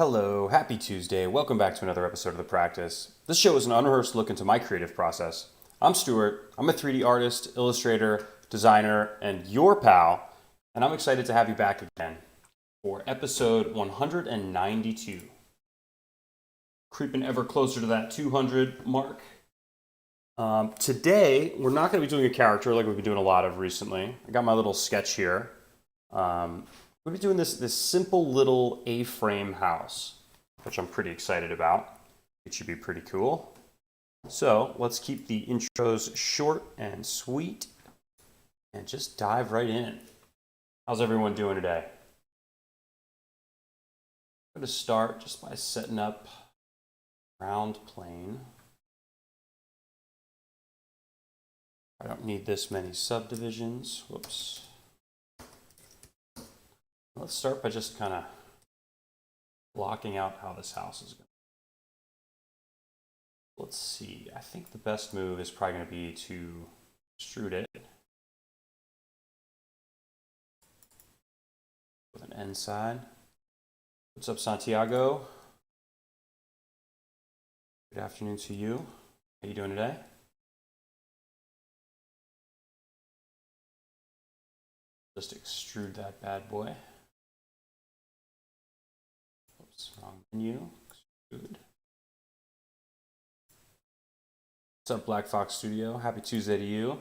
Hello, happy Tuesday. Welcome back to another episode of The Practice. This show is an unrehearsed look into my creative process. I'm Stuart. I'm a 3D artist, illustrator, designer, and your pal, and I'm excited to have you back again for episode 192. Creeping ever closer to that 200 mark. Today, we're not going to be doing a character like we've been doing a lot of recently. I got my little sketch here. We'll be doing this simple little A-frame house, which I'm pretty excited about. It should be pretty cool. So let's keep the intros short and sweet and just dive right in. How's everyone doing today? I'm going to start just by setting up ground plane. I don't need this many subdivisions. Whoops. Let's start by just kind of blocking out how this house is going. Let's see. I think the best move is probably going to be to extrude it with an end side. What's up, Santiago? Good afternoon to you. How you doing today? Just extrude that bad boy. Oops, wrong menu. Extrude. What's up, Black Fox Studio? Happy Tuesday to you.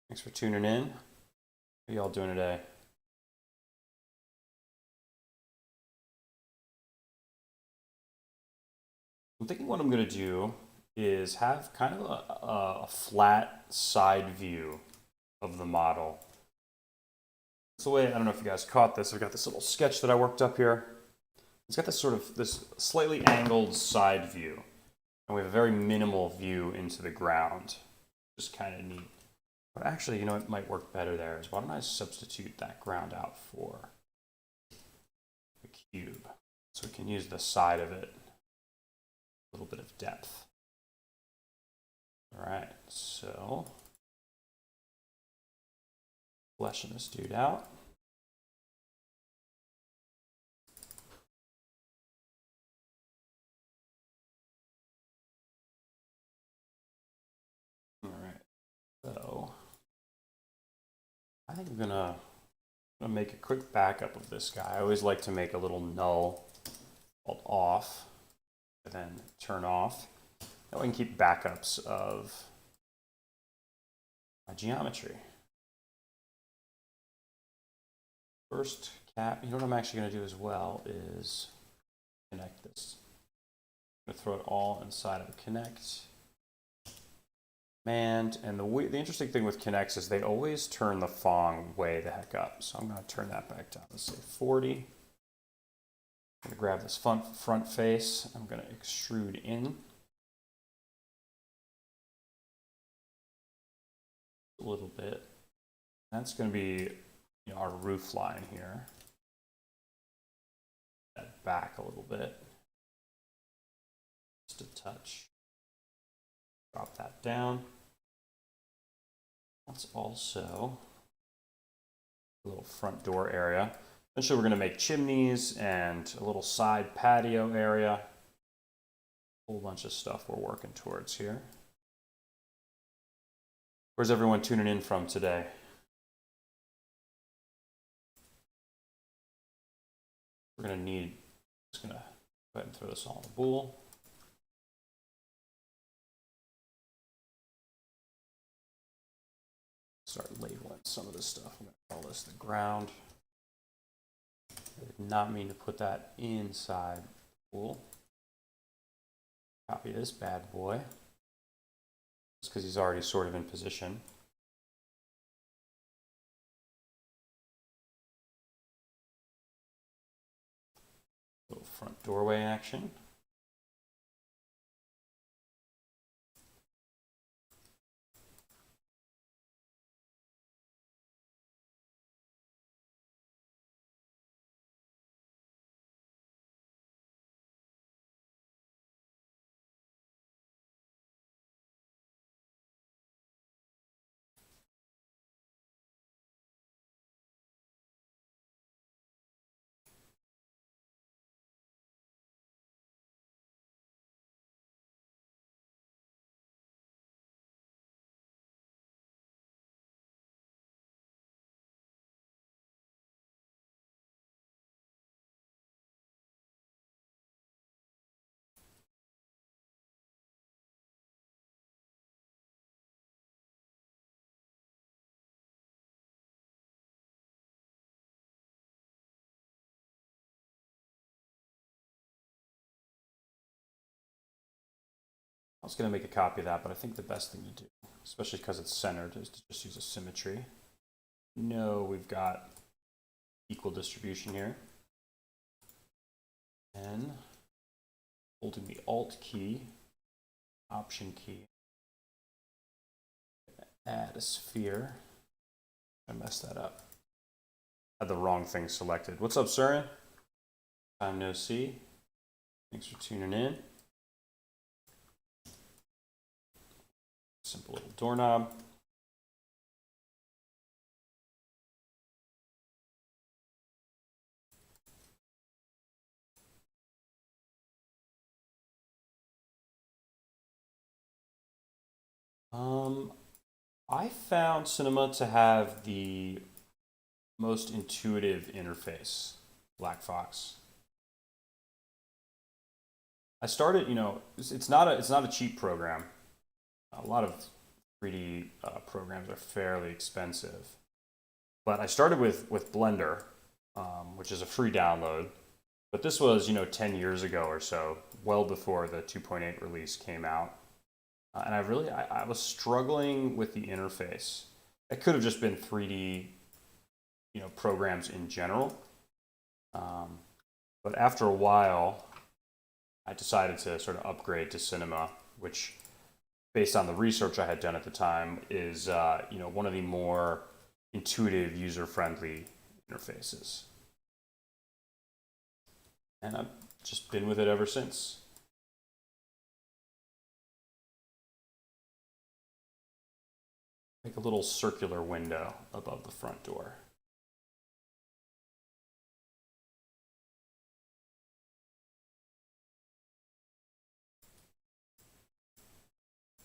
Thanks for tuning in. How y'all doing today? I'm thinking what I'm going to do is have kind of a flat side view of the model. It's the way, I don't know if you guys caught this, I've got this little sketch that I worked up here. It's got this slightly angled side view. And we have a very minimal view into the ground. Just kind of neat. But actually, you know, it might work better there is why don't I substitute that ground out for the cube. So we can use the side of it. A little bit of depth. All right, so fleshing this dude out. All right, so I think I'm gonna make a quick backup of this guy. I always like to make a little null called off and then turn off. That way I can keep backups of my geometry. First cap, you know what I'm actually going to do as well is connect this. I'm going to throw it all inside of a connect. And the interesting thing with connects is they always turn the Fong way the heck up. So I'm going to turn that back down to say 40. I'm going to grab this front face. I'm going to extrude in a little bit. That's going to be, you know, our roof line here. That back a little bit. Just a touch. Drop that down. That's also a little front door area. Eventually we're going to make chimneys and a little side patio area. A whole bunch of stuff we're working towards here. Where's everyone tuning in from today? We're going to need, just going to go ahead and throw this all in the bool. Start labeling some of this stuff. I'm going to call this the ground. I did not mean to put that inside the pool. Copy this bad boy. Just because he's already sort of in position. Little front doorway action. I was going to make a copy of that, but I think the best thing to do, especially because it's centered, is to just use a symmetry. No, we've got equal distribution here. And holding the Alt key, Option key, add a sphere. I messed that up. Had the wrong thing selected. What's up, Surin? Time no see. Thanks for tuning in. Simple little doorknob. I found Cinema to have the most intuitive interface, Black Fox. I started, it's not a cheap program. A lot of 3D programs are fairly expensive, but I started with Blender, which is a free download. But this was, 10 years ago or so, well before the 2.8 release came out. And I was struggling with the interface. It could have just been 3D, programs in general. But after a while, I decided to sort of upgrade to Cinema, which, based on the research I had done at the time, is one of the more intuitive, user-friendly interfaces. And I've just been with it ever since. Make a little circular window above the front door.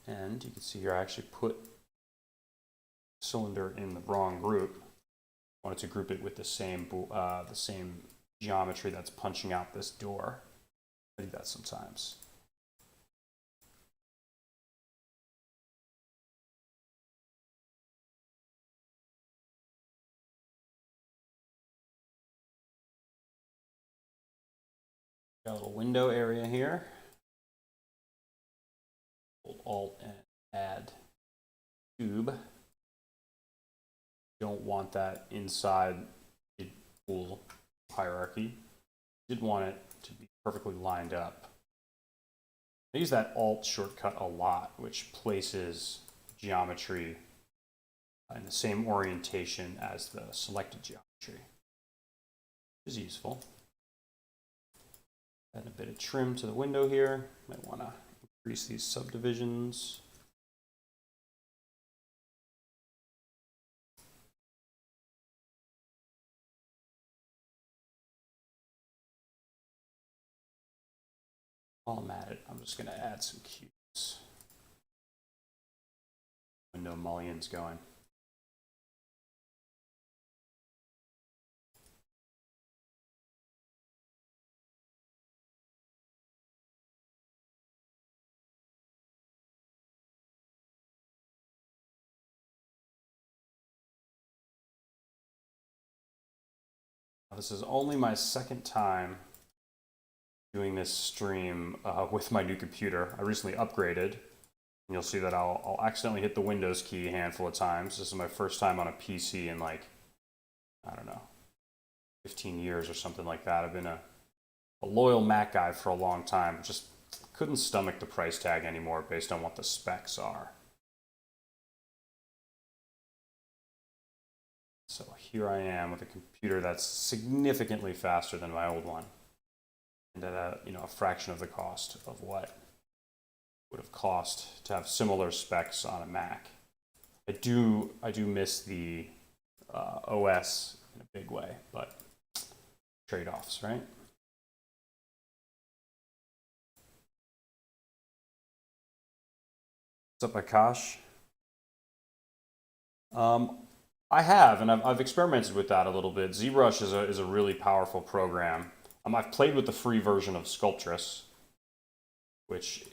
And you can see here I actually put cylinder in the wrong group. I wanted to group it with the same geometry that's punching out this door. I do that sometimes. Got a little window area here. Hold Alt and add tube. Don't want that inside the pool hierarchy. Did want it to be perfectly lined up. I use that Alt shortcut a lot, which places geometry in the same orientation as the selected geometry, which is useful. Add a bit of trim to the window here. Might want to increase these subdivisions. While I'm at it, I'm just going to add some cubes. Window mullions going. This is only my second time doing this stream with my new computer. I recently upgraded, and you'll see that I'll accidentally hit the Windows key a handful of times. This is my first time on a PC in I don't know, 15 years or something like that. I've been a loyal Mac guy for a long time. Just couldn't stomach the price tag anymore based on what the specs are. So here I am with a computer that's significantly faster than my old one, and at a fraction of the cost of what it would have cost to have similar specs on a Mac. I do miss the OS in a big way, but trade-offs, right? What's up, Akash? I have, and I've experimented with that a little bit. ZBrush is a really powerful program. I've played with the free version of Sculptress, which,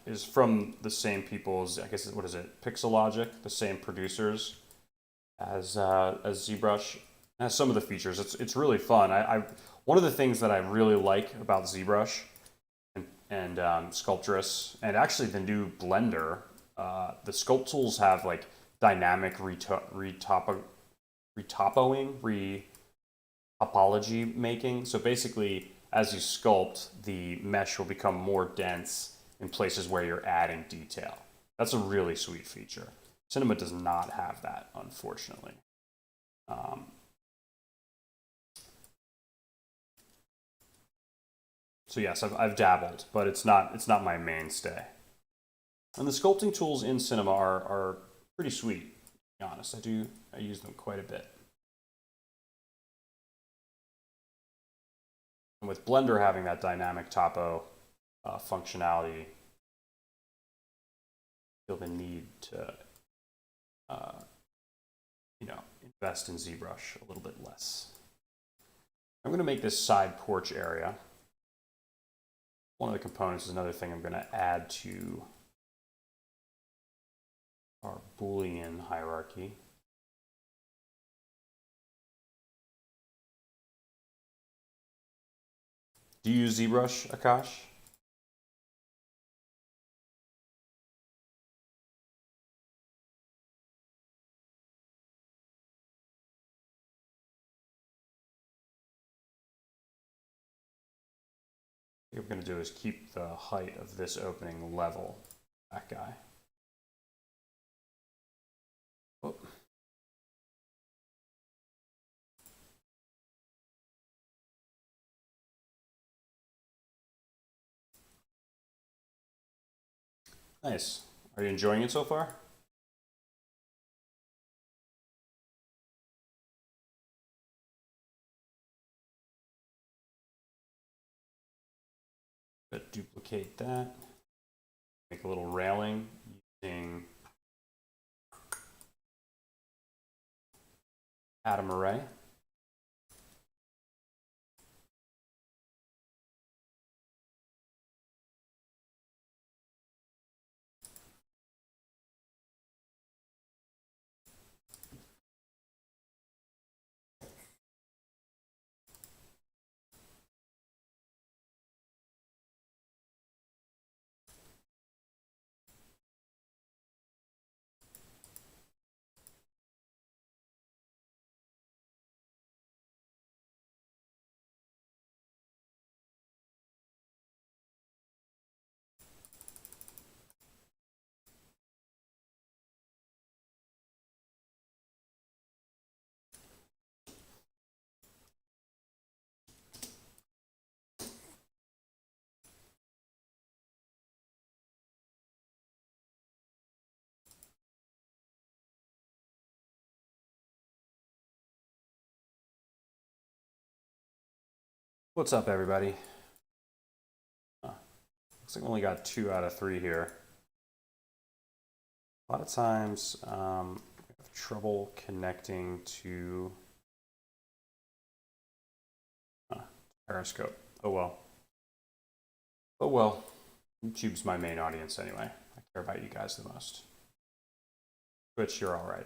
is from the same people as, I guess, what is it, Pixelogic, the same producers as ZBrush. It has some of the features. It's really fun. One of the things that I really like about ZBrush, and Sculptress, and actually the new Blender. The sculpt tools have like dynamic topology making. So basically, as you sculpt, the mesh will become more dense in places where you're adding detail. That's a really sweet feature. Cinema does not have that, unfortunately. So yes, I've dabbled, but it's not my mainstay. And the sculpting tools in Cinema are pretty sweet, to be honest. I use them quite a bit. And with Blender having that dynamic topo functionality, I feel the need to invest in ZBrush a little bit less. I'm going to make this side porch area. One of the components is another thing I'm going to add to our boolean hierarchy. Do you use ZBrush, Akash? What we're going to do is keep the height of this opening level, that guy. Oh. Nice. Are you enjoying it so far? Duplicate that. Make a little railing using atom array. What's up, everybody? Looks like we only got 2 out of 3 here. A lot of times we have trouble connecting to Periscope. Oh well. Oh well. YouTube's my main audience anyway. I care about you guys the most. Twitch, you're all right.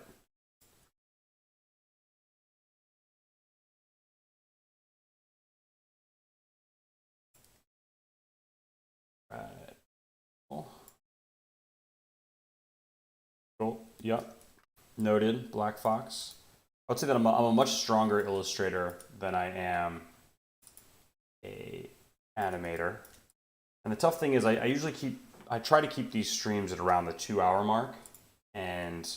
Cool. Cool. Yep. Noted. Black Fox. I would say that I'm a much stronger illustrator than I am a animator. And the tough thing is I try to keep these streams at around the 2-hour mark. And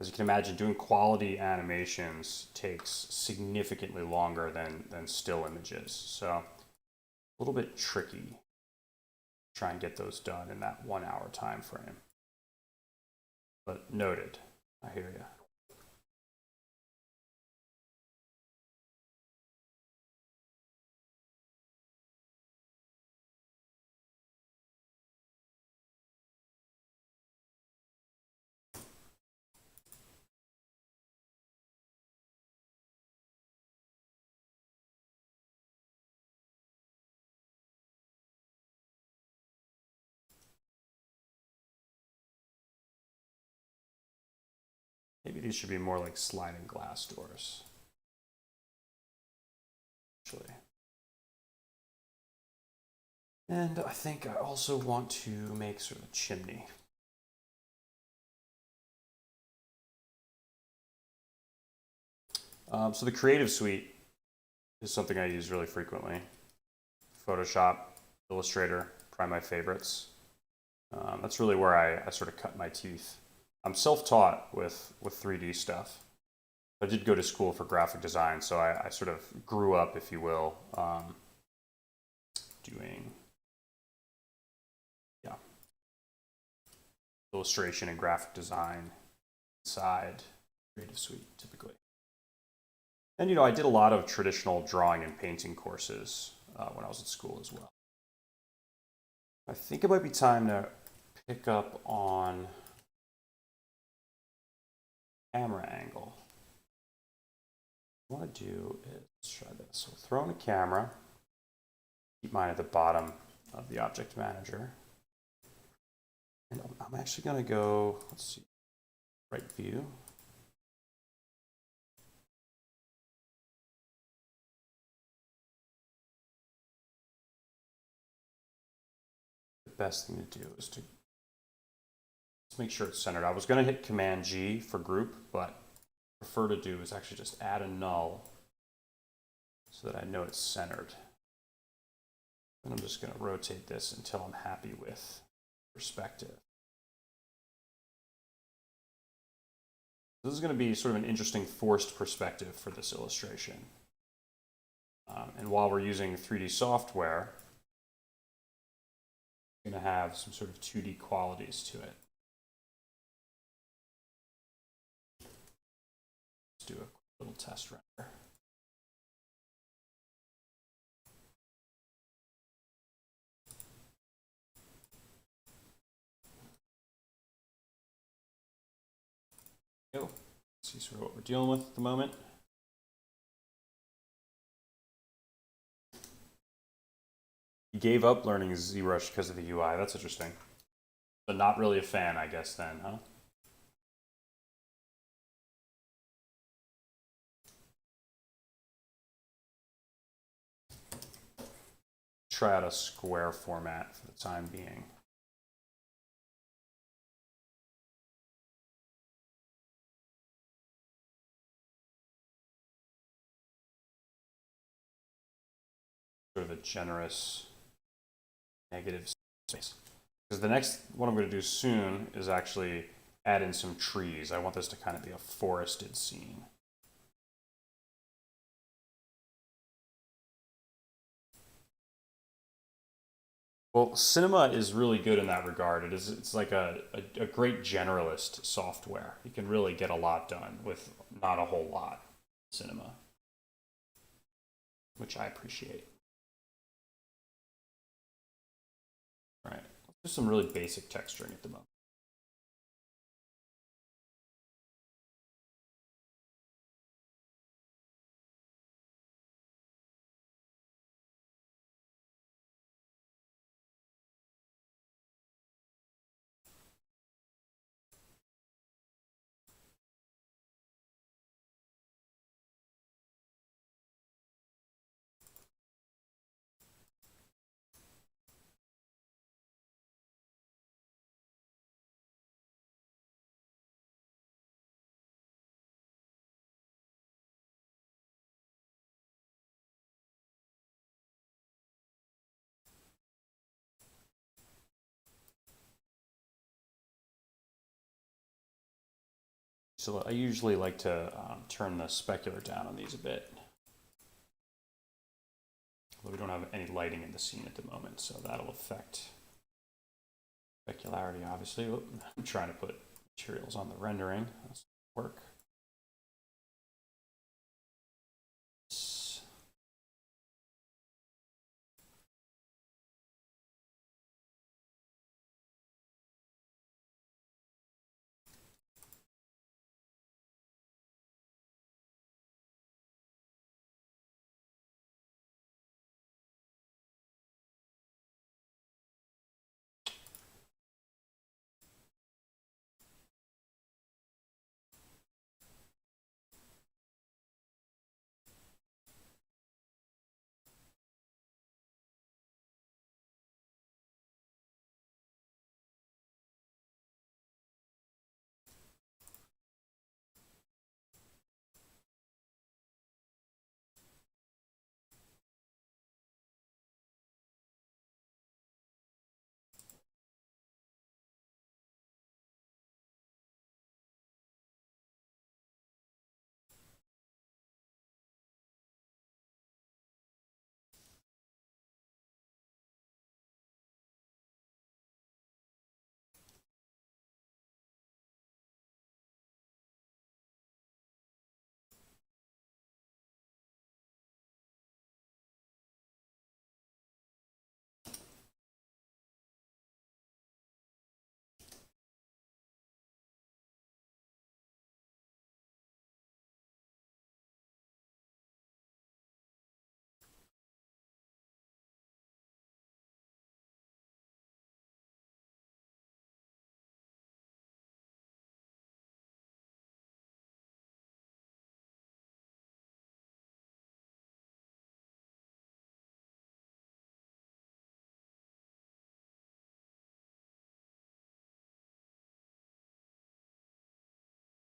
as you can imagine, doing quality animations takes significantly longer than still images. So a little bit tricky. Try and get those done in that 1-hour time frame. But noted. I hear you. Maybe these should be more like sliding glass doors. Actually. And I think I also want to make sort of a chimney. So the Creative Suite is something I use really frequently. Photoshop, Illustrator, probably my favorites. That's really where I sort of cut my teeth. I'm self-taught with 3D stuff. I did go to school for graphic design, so I sort of grew up, if you will, doing illustration and graphic design inside Creative Suite, typically. And, I did a lot of traditional drawing and painting courses when I was at school as well. I think it might be time to pick up on camera angle. What I want to do is try this. So we'll throw in a camera, keep mine at the bottom of the object manager. And I'm actually going to go, let's see, right view. The best thing to do is to let's make sure it's centered. I was going to hit Command G for group, but prefer to do is actually just add a null so that I know it's centered. And I'm just going to rotate this until I'm happy with perspective. This is going to be sort of an interesting forced perspective for this illustration. And while we're using 3D software, it's going to have some sort of 2D qualities to it. Let's do a quick little test render. Let's see sort of what we're dealing with at the moment. He gave up learning ZBrush because of the UI. That's interesting. But not really a fan, I guess, then, huh? Try out a square format for the time being. Sort of a generous negative space. Because the next what I'm going to do soon is actually add in some trees. I want this to kind of be a forested scene. Well, Cinema is really good in that regard. It's like a great generalist software. You can really get a lot done with not a whole lot. Cinema, which I appreciate. All right, let's do some really basic texturing at the moment. So I usually like to turn the specular down on these a bit. Although we don't have any lighting in the scene at the moment, so that'll affect specularity, obviously. I'm trying to put materials on the rendering. That's work.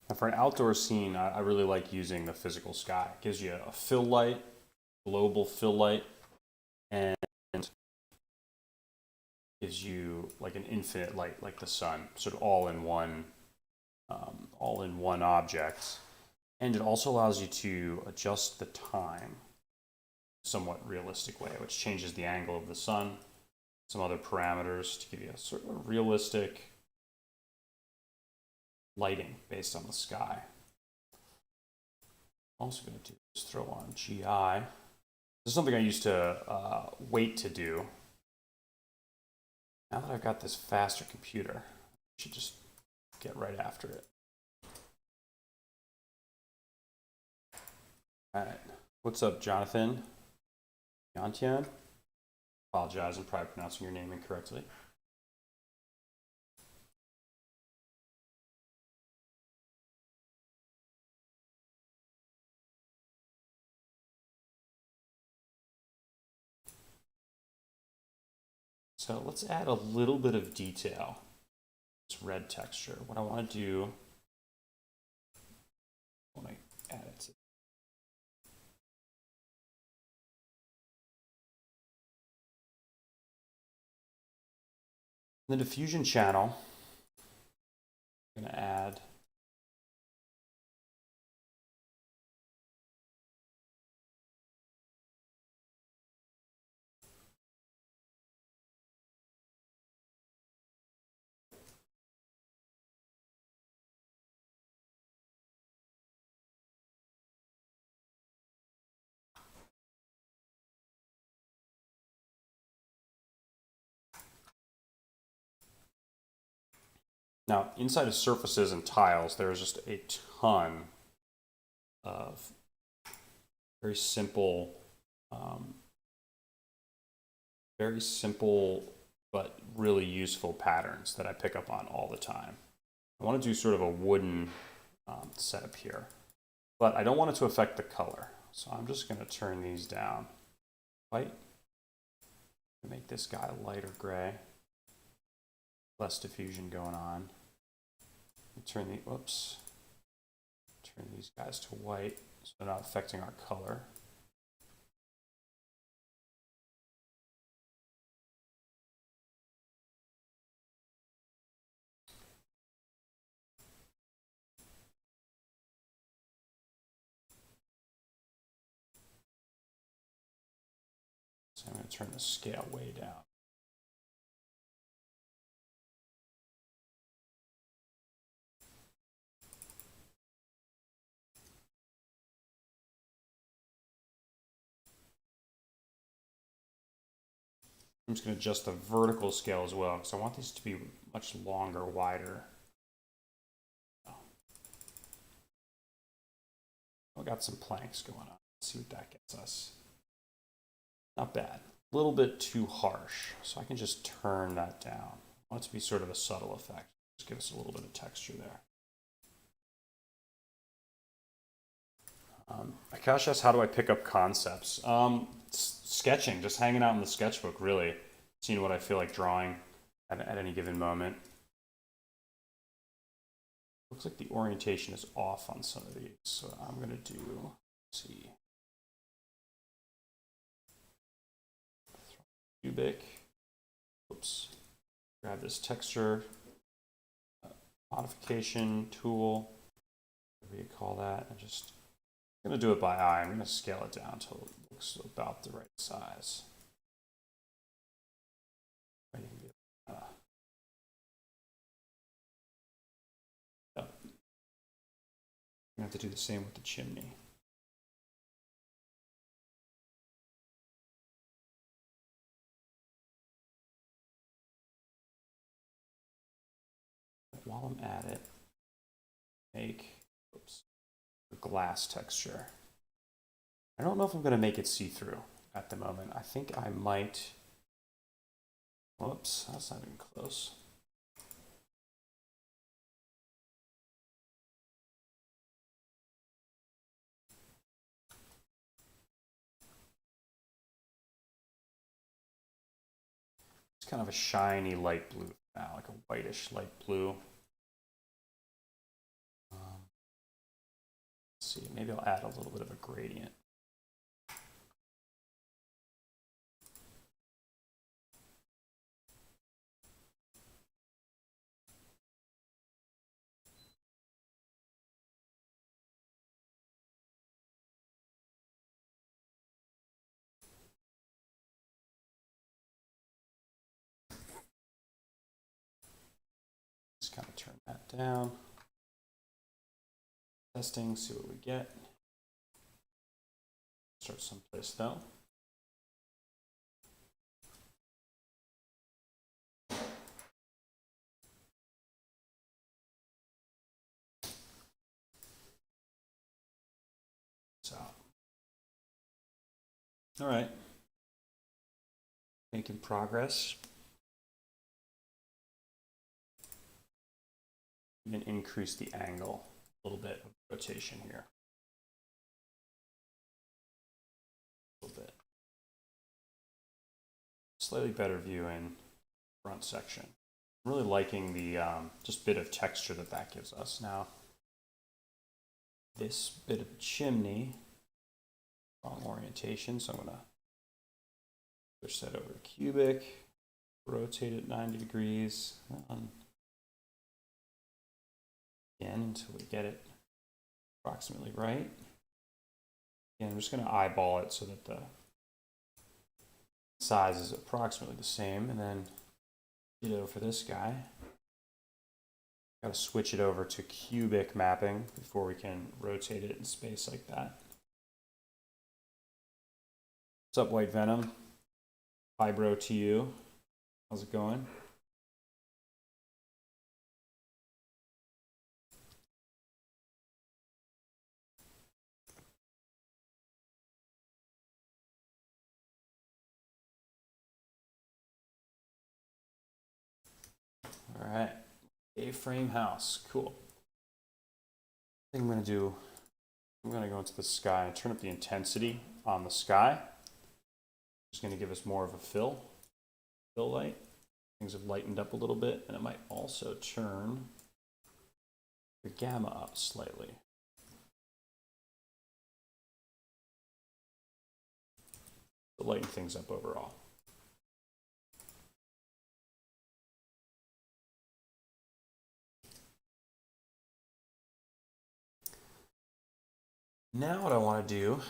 Now for an outdoor scene, I really like using the physical sky. It gives you a fill light, global fill light, and gives you like an infinite light, like the sun, sort of all in one object. And it also allows you to adjust the time somewhat realistic way, which changes the angle of the sun, some other parameters to give you a sort of realistic lighting based on the sky. Also going to do is throw on GI. This is something I used to wait to do. Now that I've got this faster computer, I should just get right after it. All right, what's up, Jonathan? Yantian? Apologize, I'm probably pronouncing your name incorrectly. So let's add a little bit of detail. This red texture. What I want to do, when I add it to the diffusion channel, I'm going to add now, inside of surfaces and tiles, there's just a ton of very simple but really useful patterns that I pick up on all the time. I want to do sort of a wooden setup here, but I don't want it to affect the color. So I'm just going to turn these down. White. Make this guy lighter gray. Less diffusion going on. Turn these guys to white so they're not affecting our color. So I'm going to turn the scale way down. I'm just going to adjust the vertical scale as well because I want these to be much longer, wider. I've got some planks going on. Let's see what that gets us. Not bad. A little bit too harsh, so I can just turn that down. I want it to be sort of a subtle effect. Just give us a little bit of texture there. Akash asks, how do I pick up concepts? Sketching, just hanging out in the sketchbook, really. Seeing what I feel like drawing at any given moment. Looks like the orientation is off on some of these, so I'm going to do, let's see. Cubic. Oops. Grab this texture modification tool, whatever you call that, and just I'm going to do it by eye. I'm going to scale it down until it looks about the right size. I have to do the same with the chimney. While I'm at it, make the glass texture. I don't know if I'm going to make it see-through at the moment. I think I might. Whoops, that's not even close. It's kind of a shiny light blue now, like a whitish light blue. Let's see, maybe I'll add a little bit of a gradient. Just kind of turn that down. Testing, see what we get. Start someplace though. So, all right, making progress. And increase the angle a little bit of rotation here. A little bit. Slightly better view in front section. I'm really liking the just bit of texture that gives us. Now, this bit of chimney, wrong orientation, so I'm gonna switch that over to cubic, rotate it 90 degrees. Again, until we get it approximately right. Again, I'm just going to eyeball it so that the size is approximately the same, and then ditto for this guy. Got to switch it over to cubic mapping before we can rotate it in space like that. What's up, White Venom? Hi, bro, to you. How's it going? All right, A-frame house, cool. I think I'm gonna do, I'm gonna go into the sky and turn up the intensity on the sky. It's gonna give us more of a fill light. Things have lightened up a little bit, and it might also turn the gamma up slightly. To lighten things up overall. Now what I want to do,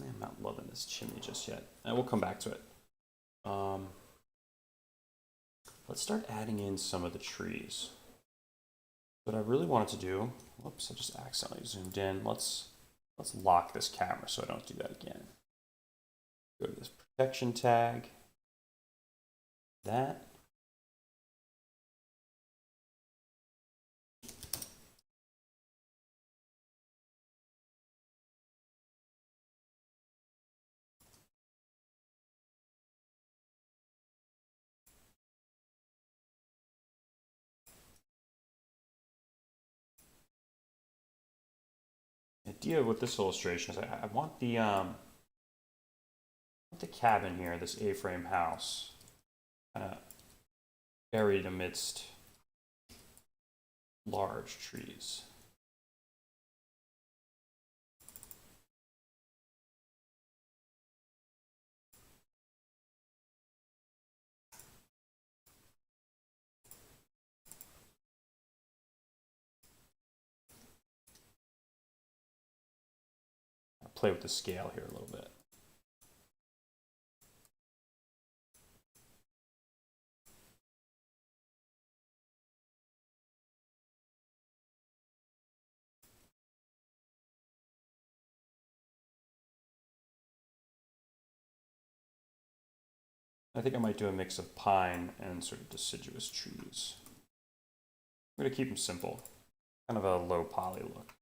man, I'm not loving this chimney just yet. And we'll come back to it. Let's start adding in some of the trees. What I really wanted to do, whoops, I just accidentally zoomed in. Let's lock this camera so I don't do that again. Go to this protection tag, that. The idea with this illustration is I want the cabin here, this A-frame house, kind of buried amidst large trees. I'll play with the scale here a little bit. I think I might do a mix of pine and sort of deciduous trees. I'm going to keep them simple, kind of a low poly look.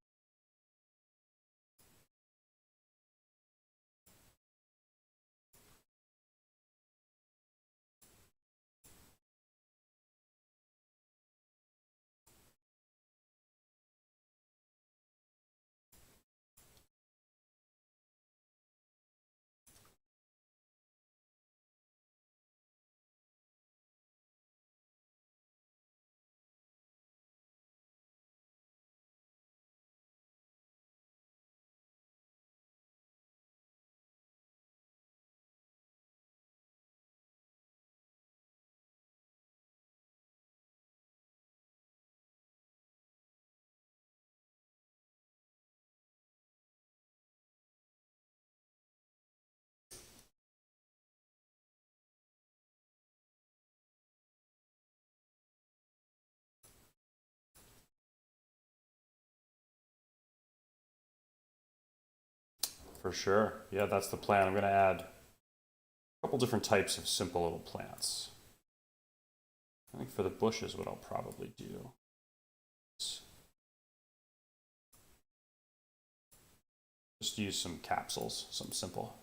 For sure. Yeah, that's the plan. I'm going to add a couple different types of simple little plants. I think for the bushes, what I'll probably do is just use some capsules, some simple.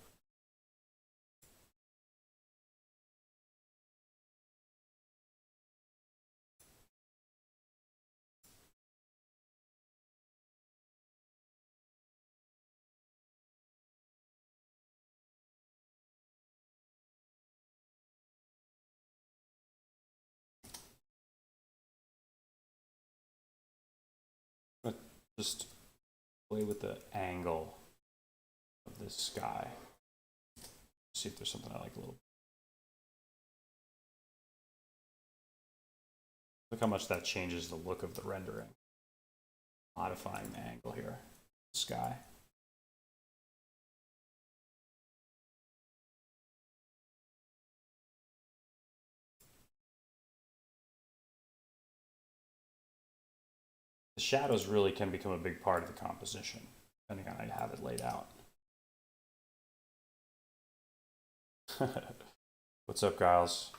But just play with the angle of this sky. See if there's something I like a little. Look how much that changes the look of the rendering. Modifying the angle here, sky. The shadows really can become a big part of the composition, depending on how you have it laid out. What's up, Giles?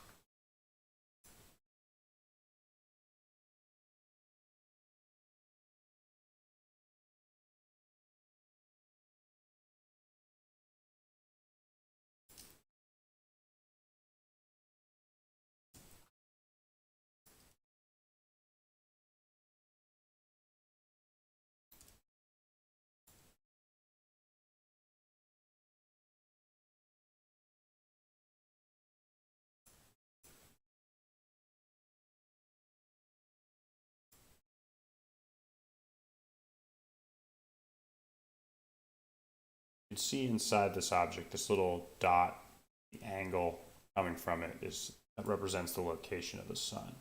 You can see inside this object, this little dot, the angle coming from it that represents the location of the sun.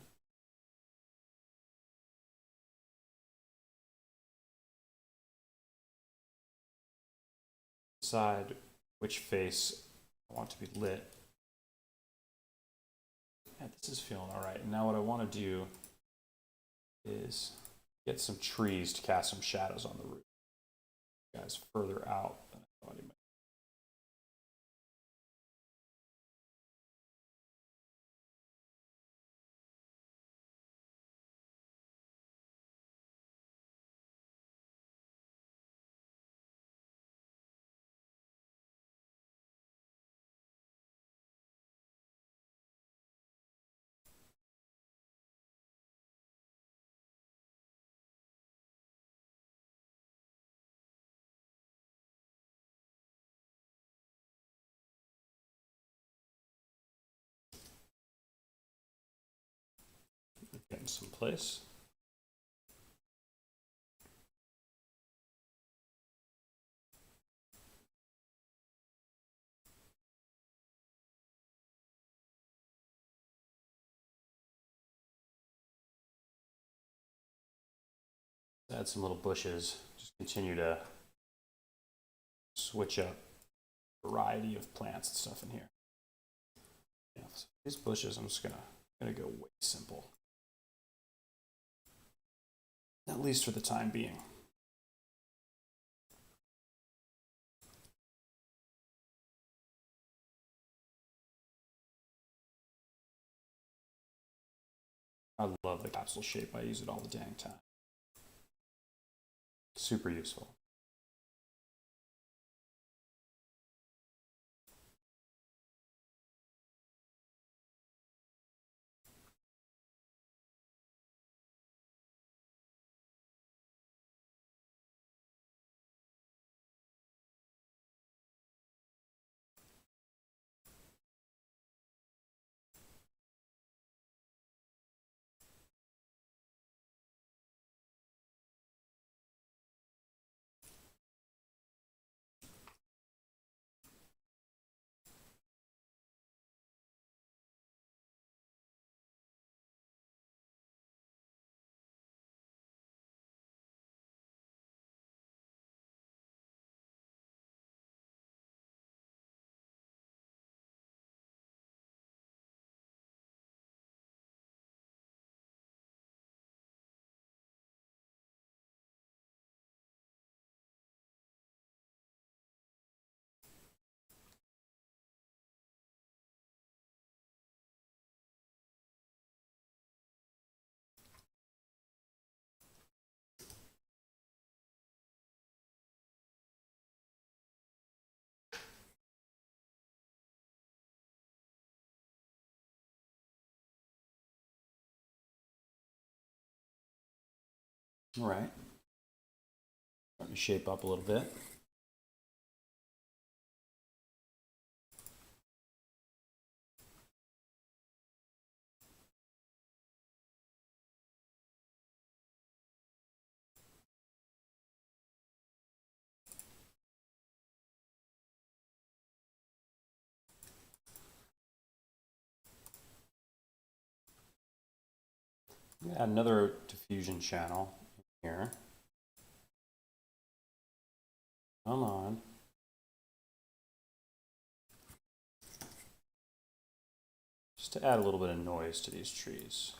Decide which face I want to be lit. Yeah, this is feeling all right. And now what I want to do is get some trees to cast some shadows on the roof. Guys, further out than I thought he might. Getting some place. Add some little bushes. Just continue to switch up variety of plants and stuff in here. Yeah, so these bushes, I'm just gonna go way simple. At least for the time being. I love the capsule shape. I use it all the dang time. Super useful. All right. Starting to shape up a little bit. Add another diffusion channel here. Come on. Just to add a little bit of noise to these trees.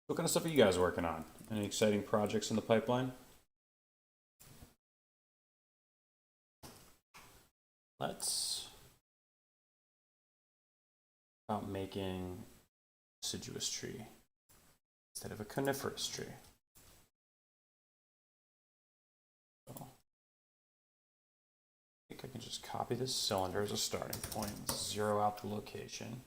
What kind of stuff are you guys working on? Any exciting projects in the pipeline? Let's about making a deciduous tree instead of a coniferous tree. So, I think I can just copy this cylinder as a starting point, zero out the location.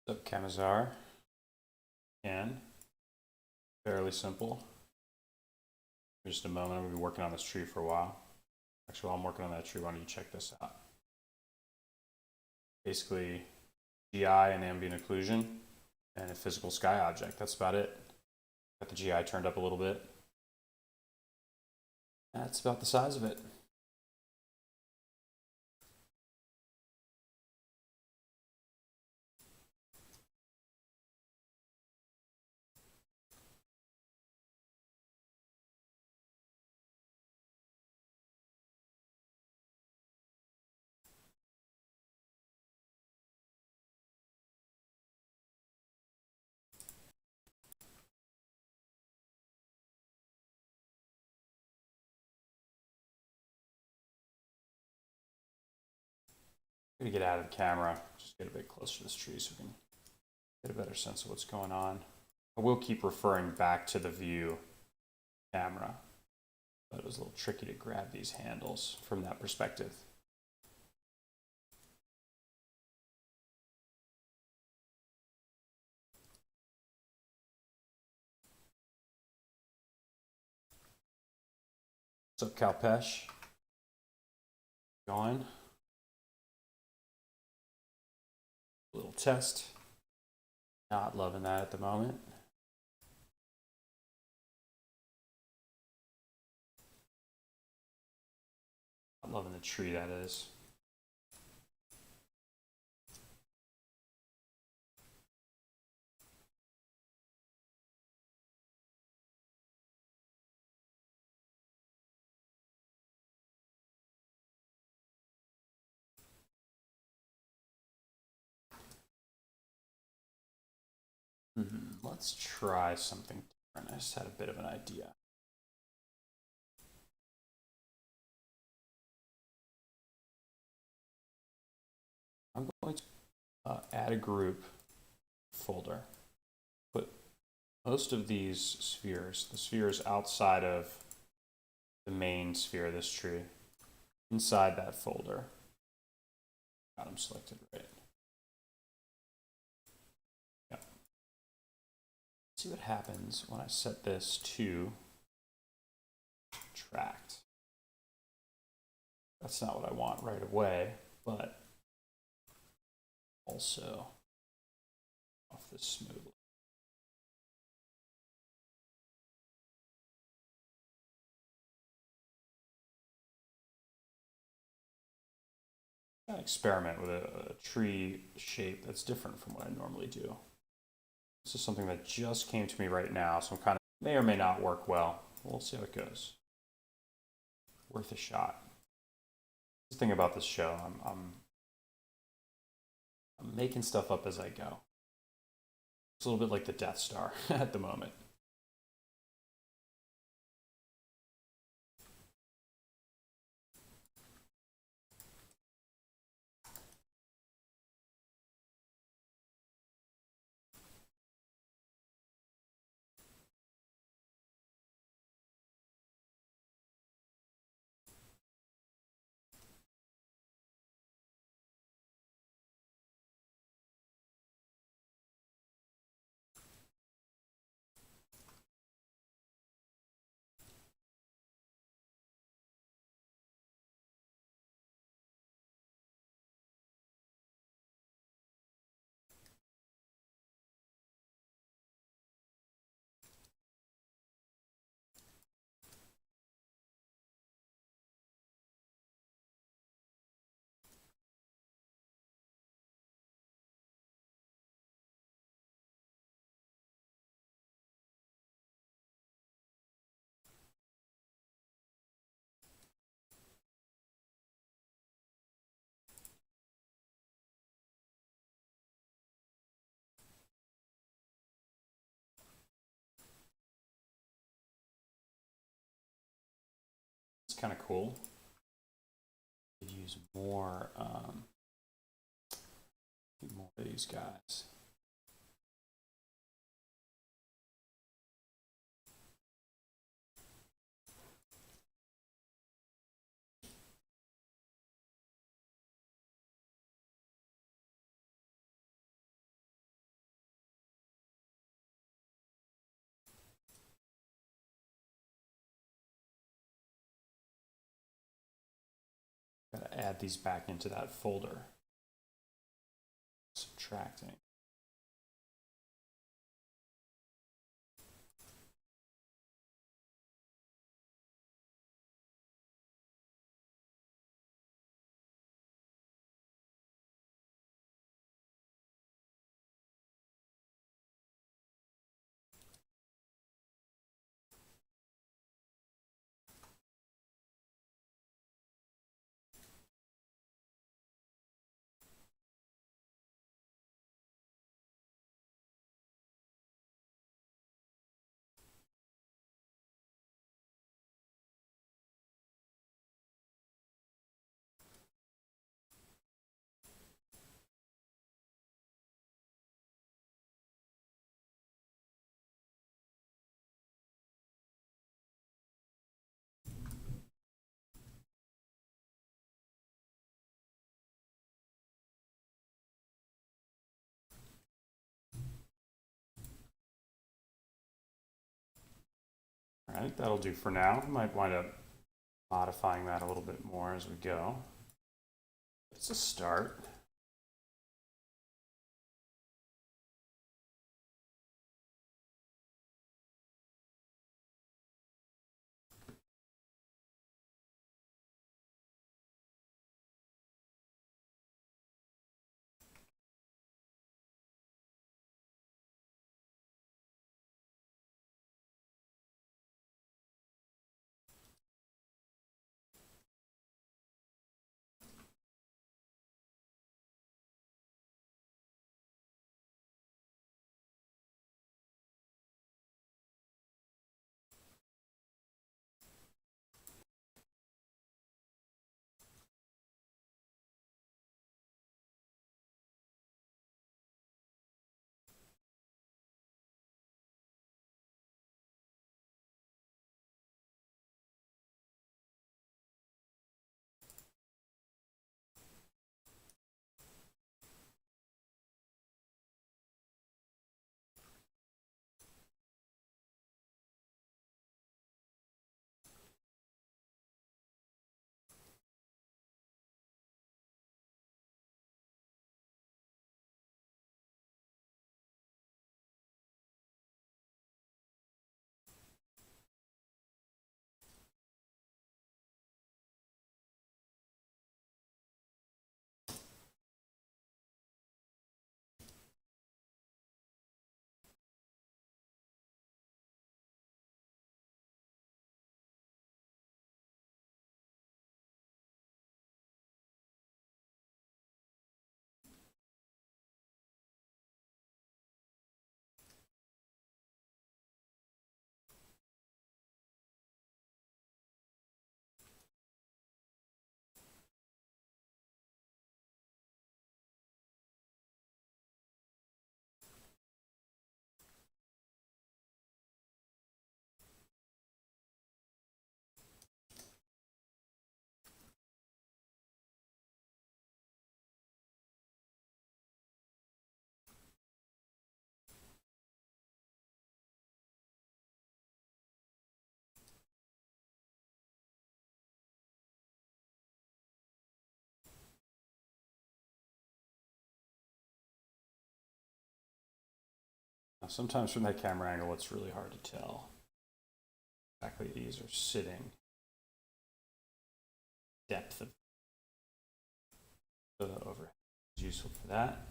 What's up, Kamazar? And fairly simple. For just a moment, I'm going to be working on this tree for a while. Actually, while I'm working on that tree, why don't you check this out? Basically, GI and ambient occlusion and a physical sky object. That's about it. Got the GI turned up a little bit. That's about the size of it. I'm gonna get out of the camera, just get a bit closer to this tree so we can get a better sense of what's going on. I will keep referring back to the view camera, but it was a little tricky to grab these handles from that perspective. What's up, Kalpesh? Going. Little test. Not loving that at the moment. Not loving the tree, that is. Let's try something different. I just had a bit of an idea. I'm going to add a group folder. Put most of these spheres, the spheres outside of the main sphere of this tree, inside that folder. Got them selected right. Yeah. See what happens when I set this to tracked. That's not what I want right away, but also off this smoothly. Experiment with a tree shape that's different from what I normally do. This is something that just came to me right now, so I'm kind of may or may not work well. We'll see how it goes. Worth a shot. The thing about this show, I'm making stuff up as I go. It's a little bit like the Death Star at the moment. It's kind of cool. Could use more of these guys. Got to add these back into that folder. Subtracting. All right, that'll do for now. Might wind up modifying that a little bit more as we go. It's a start. Sometimes from that camera angle, it's really hard to tell exactly these are sitting. Depth of the overhead is useful for that.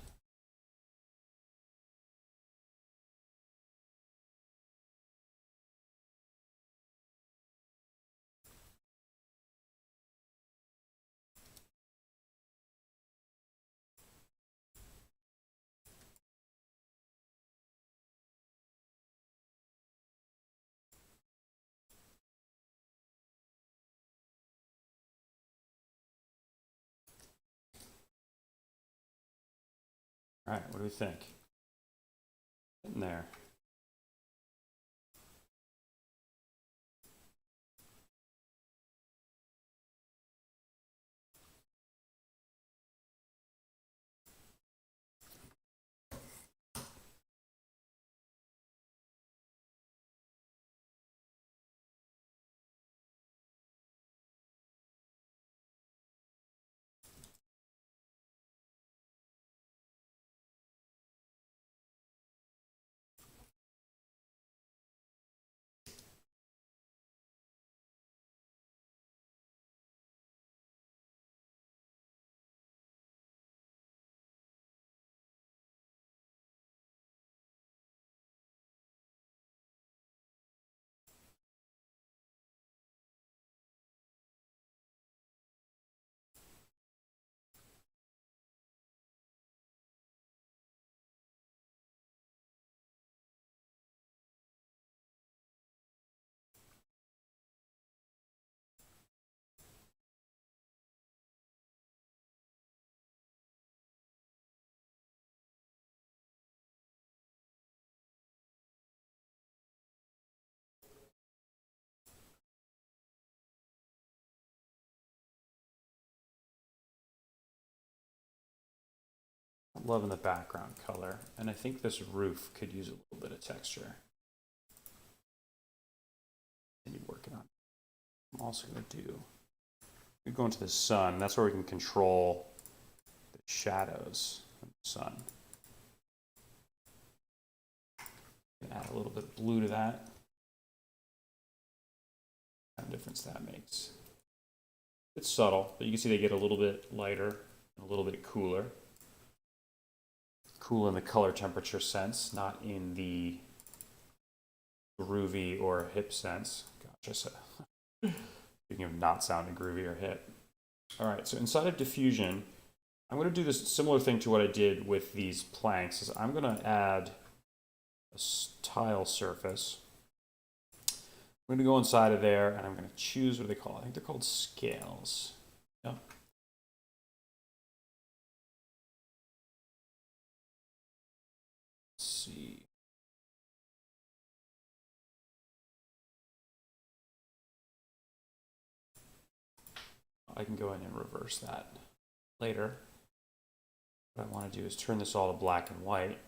All right, what do we think? In there. I'm loving the background color, and I think this roof could use a little bit of texture. Continue working on it. I'm also going to do, we go into the sun. That's where we can control the shadows of the sun. Add a little bit of blue to that. What kind of difference that makes. It's subtle, but you can see they get a little bit lighter and a little bit cooler. Cool in the color temperature sense, not in the groovy or hip sense. Gosh, I said, speaking of not sounding groovy or hip. All right, so inside of diffusion, I'm going to do this similar thing to what I did with these planks. Is I'm going to add a tile surface. I'm going to go inside of there, and I'm going to choose, what do they call it? I think they're called scales. Yep. Let's see. I can go in and reverse that later. What I want to do is turn this all to black and white.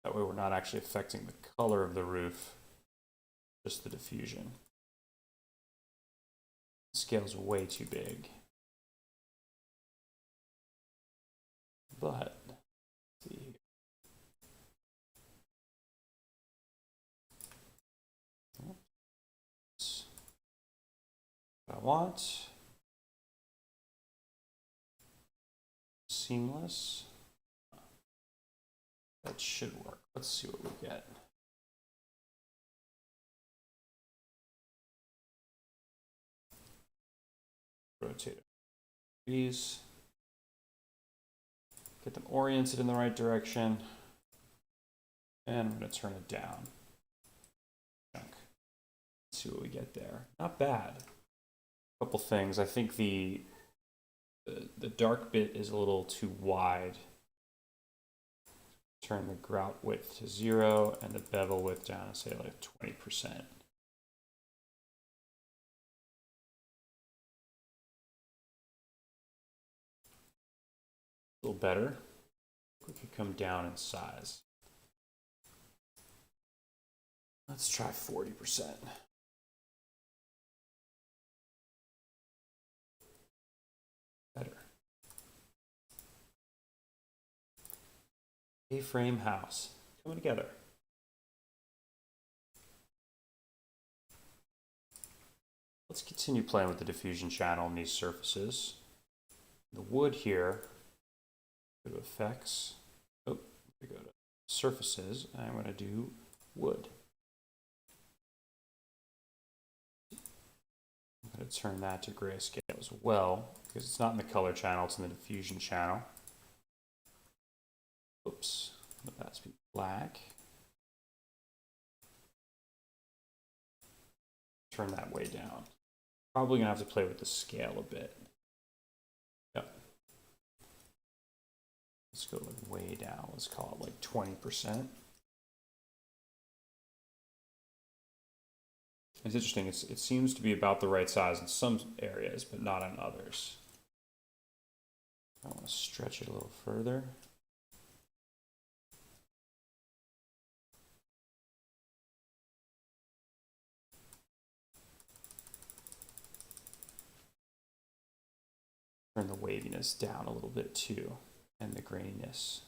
That way we're not actually affecting the color of the roof, just the diffusion. The scale's way too big. But, let's see. What I want. Seamless. That should work. Let's see what we get. Rotate these. Get them oriented in the right direction. And I'm going to turn it down. Let's see what we get there. Not bad. A couple things. I think the dark bit is a little too wide. Turn the grout width to 0 and the bevel width down to say like 20%. A little better. We could come down in size. Let's try 40%. Better. A-frame house coming together. Let's continue playing with the diffusion channel in these surfaces. The wood here, go to effects. Oh, we go to surfaces, and I'm going to do wood. I'm going to turn that to grayscale as well, because it's not in the color channel, it's in the diffusion channel. Oops, let that be black. Turn that way down. Probably gonna have to play with the scale a bit. Yep. Let's go like way down. Let's call it like 20%. It's interesting. It seems to be about the right size in some areas, but not in others. I want to stretch it a little further. Turn the waviness down a little bit too, and the graininess.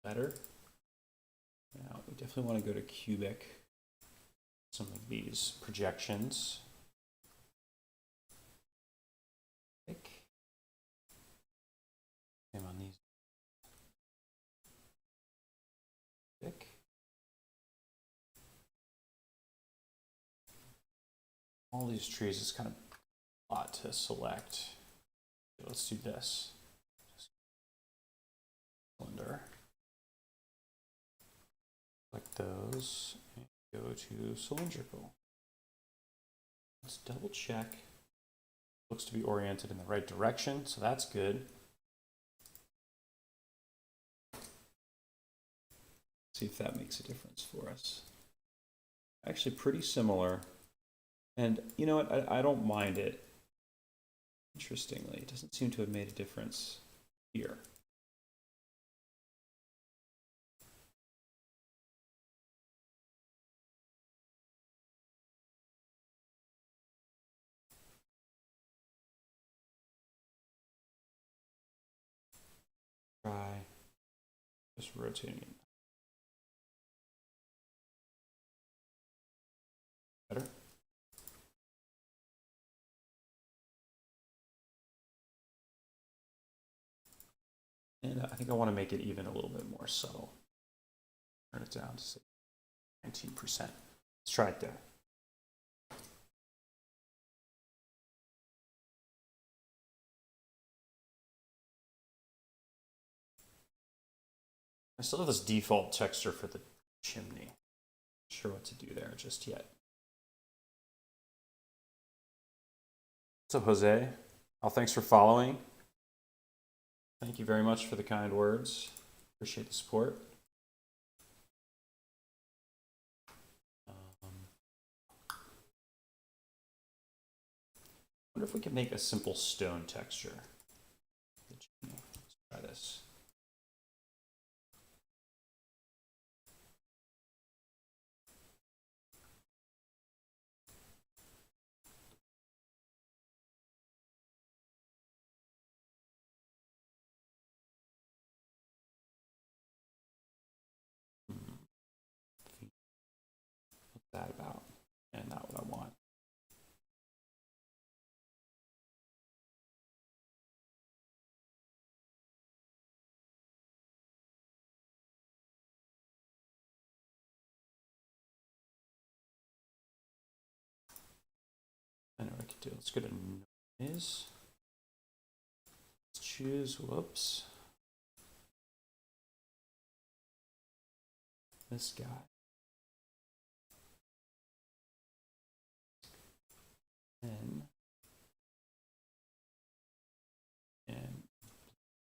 Better. Now we definitely want to go to cubic. Some of these projections. Same on these. All these trees is kind of a lot to select. Okay, let's do this. Cylinder. Select those and go to cylindrical. Let's double check. Looks to be oriented in the right direction, so that's good. See if that makes a difference for us. Actually pretty similar. And you know what, I don't mind it. Interestingly, it doesn't seem to have made a difference here. Try just rotating it. Better? And I think I want to make it even a little bit more subtle. Turn it down to say 19%. Let's try it there. I still have this default texture for the chimney. Not sure what to do there just yet. What's up, Jose? Oh, thanks for following. Thank you very much for the kind words. Appreciate the support. I wonder if we can make a simple stone texture. Let's try this. What's that about? And not what I want. I know what I could do. Let's go to noise. Let's choose, whoops, this guy. And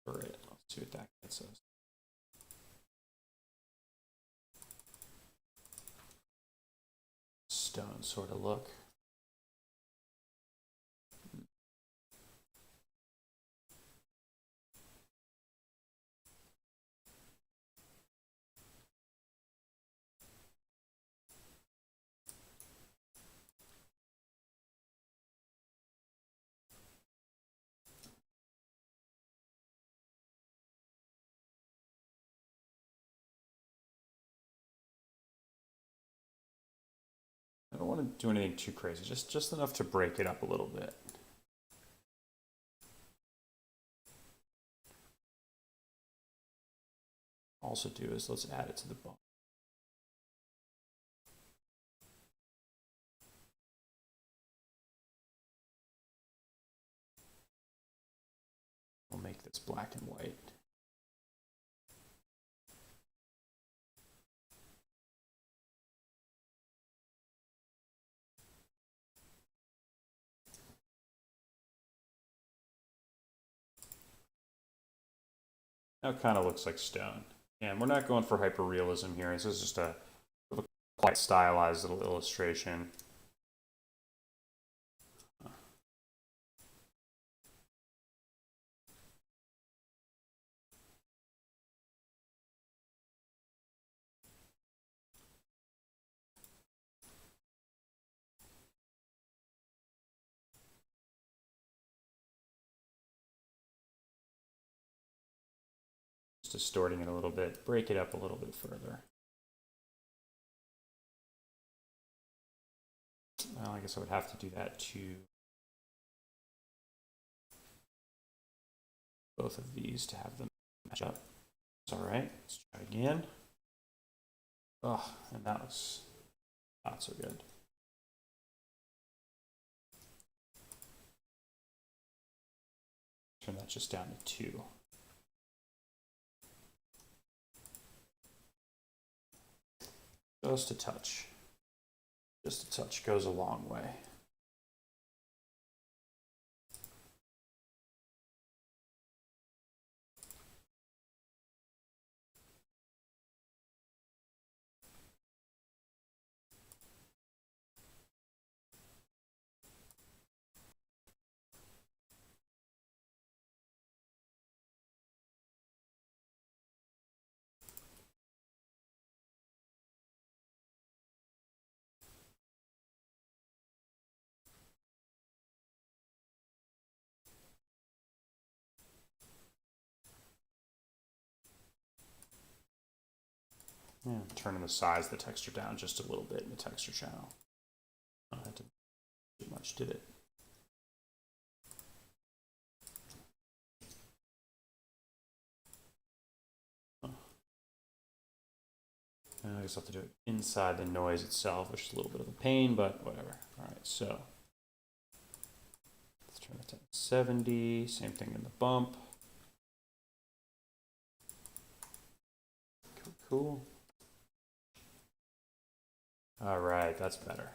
blur it. Let's see what that gets us. Stone sort of look. want to do anything too crazy, just enough to break it up a little bit. Also do is let's add it to the bump. We'll make this black and white. Now it kind of looks like stone. And we're not going for hyperrealism here. This is just a quite stylized little illustration. Distorting it a little bit, break it up a little bit further. Well, I guess I would have to do that to both of these to have them match up. All right, let's try again. Oh, and that was not so good. Turn that just down to 2. Just a touch. Just a touch goes a long way. Yeah, turning the size of the texture down just a little bit in the texture channel. That didn't do too much, did it? I guess I'll have to do it inside the noise itself, which is a little bit of a pain, but whatever. All right, so let's turn it to 70. Same thing in the bump. Cool. All right, that's better.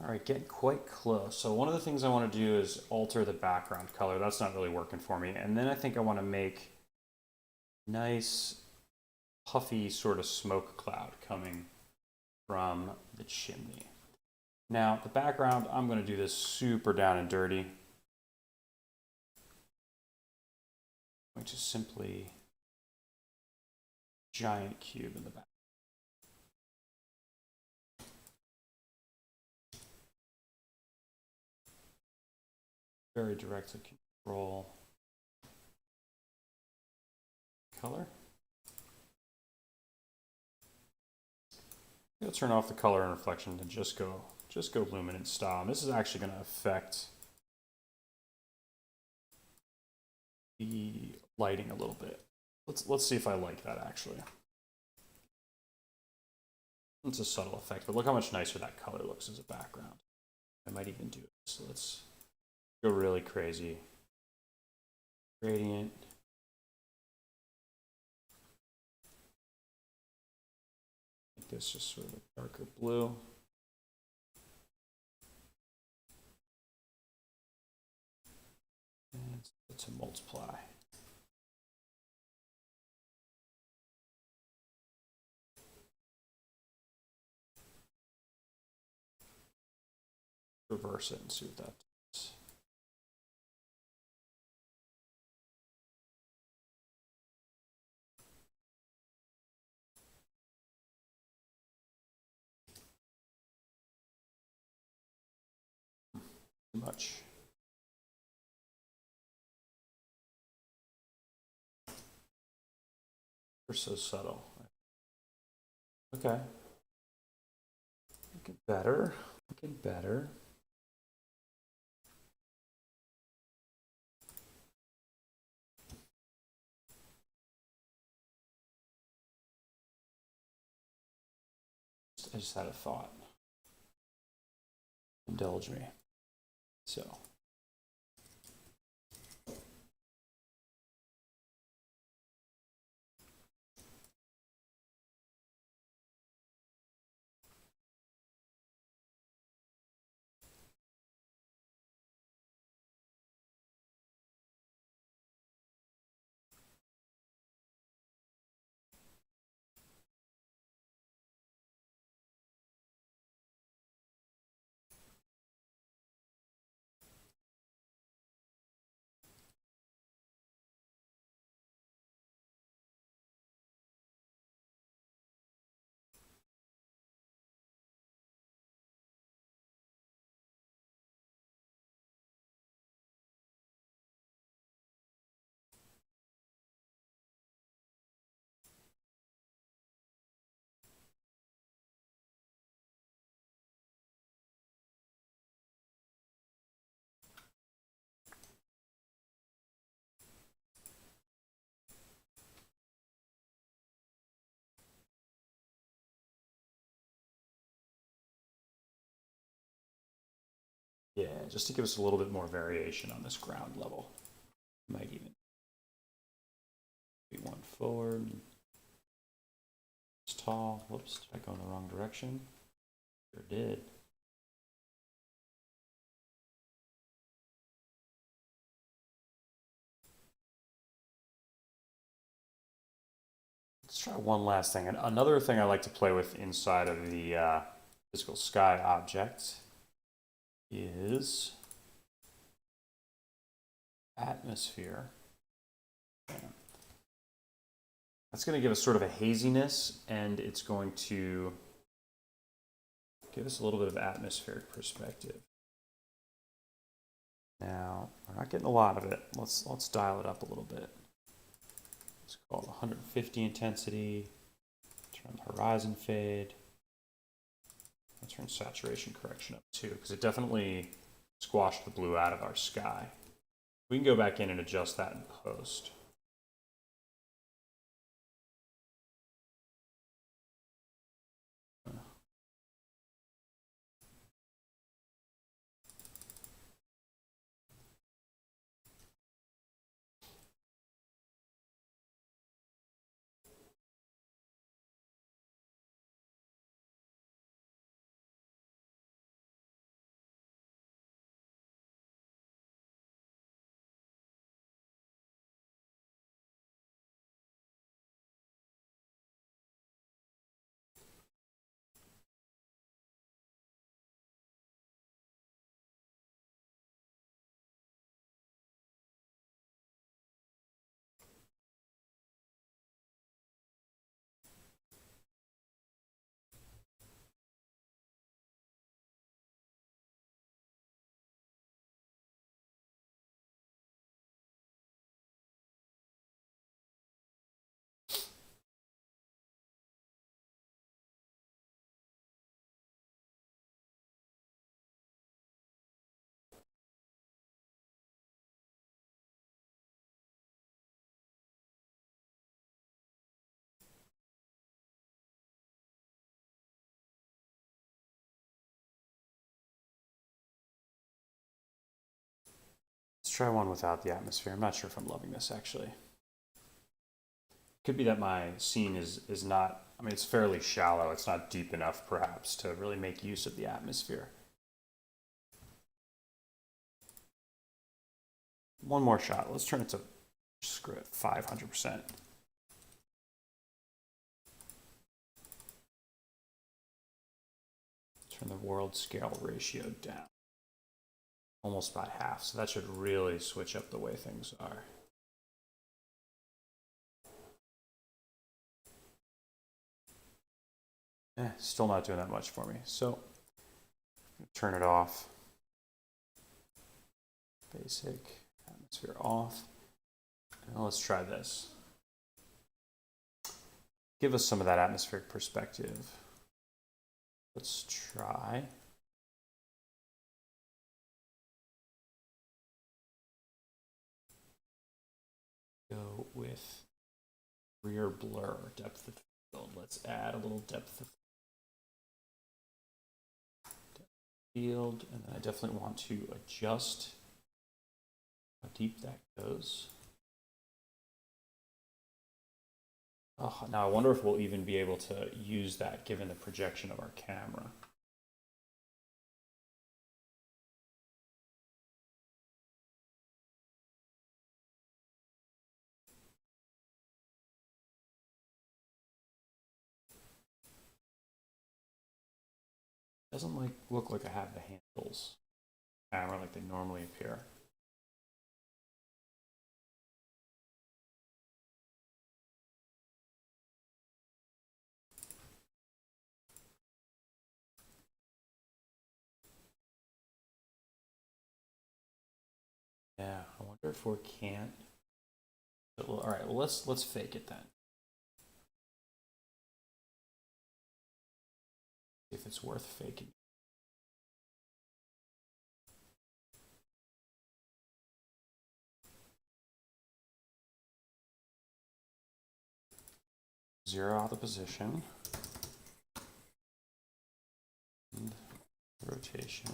All right, getting quite close. So one of the things I want to do is alter the background color. That's not really working for me. And then I think I want to make nice puffy sort of smoke cloud coming from the chimney. Now the background, I'm going to do this super down and dirty, which is simply a giant cube in the back. Very directly control color. I'm gonna turn off the color and reflection and just go luminance style. And this is actually going to affect the lighting a little bit. Let's see if I like that actually. It's a subtle effect, but look how much nicer that color looks as a background. I might even do it. So let's go really crazy. Gradient. Make this just sort of a darker blue. And to multiply. Reverse it and see what that does. too much. They're so subtle. Okay. Looking better. Looking better. I just had a thought. Indulge me. So. Yeah, just to give us a little bit more variation on this ground level. Might even be one forward. It's tall. Whoops, did I go in the wrong direction? Sure did. Let's try one last thing. And another thing I like to play with inside of the physical sky object is atmosphere. That's going to give us sort of a haziness, and it's going to give us a little bit of atmospheric perspective. Now, we're not getting a lot of it. Let's dial it up a little bit. Let's call it 150 intensity. Turn the horizon fade. Let's turn saturation correction up too, because it definitely squashed the blue out of our sky. We can go back in and adjust that in post. Let's try one without the atmosphere. I'm not sure if I'm loving this actually. Could be that my scene is not, I mean, it's fairly shallow. It's not deep enough perhaps to really make use of the atmosphere. One more shot. Let's turn it to, screw it, 500%. Turn the world scale ratio down. Almost by half, so that should really switch up the way things are. Still not doing that much for me, so turn it off. Basic, atmosphere off. And let's try this. Give us some of that atmospheric perspective. Let's try. Go with rear blur, depth of field. Let's add a little depth of field, and then I definitely want to adjust how deep that goes. Oh, now I wonder if we'll even be able to use that given the projection of our camera. Doesn't look like I have the handles camera like they normally appear. Yeah, I wonder if we can't. All right, well let's fake it then. See if it's worth faking. Zero out the position. And rotation.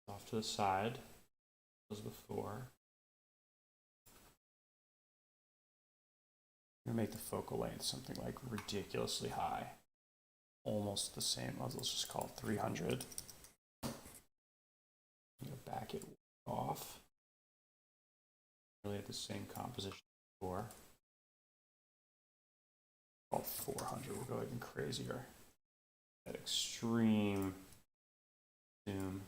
Off to the side, as before. I'm gonna make the focal length something like ridiculously high. Almost the same, let's just call it 300. I'm gonna back it off. Really at the same composition before. Call it 400, we'll go even crazier. That extreme zoom.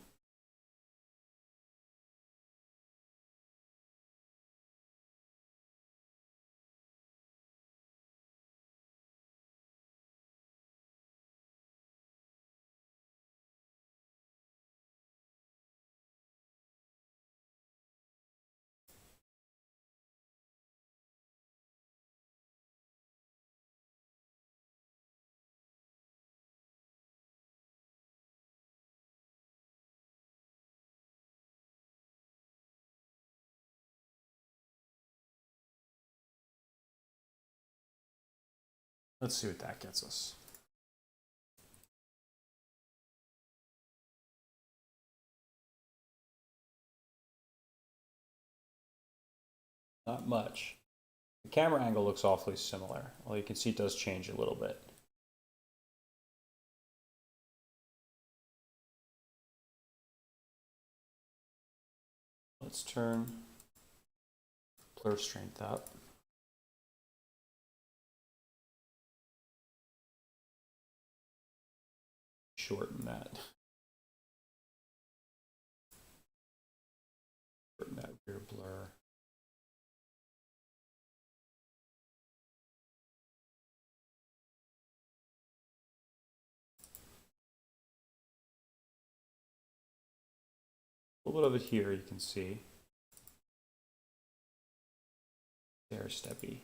Let's see what that gets us. Not much. The camera angle looks awfully similar. Well, you can see it does change a little bit. Let's turn blur strength up. Shorten that. Shorten that rear blur. A little bit of it here you can see. Stair steppy.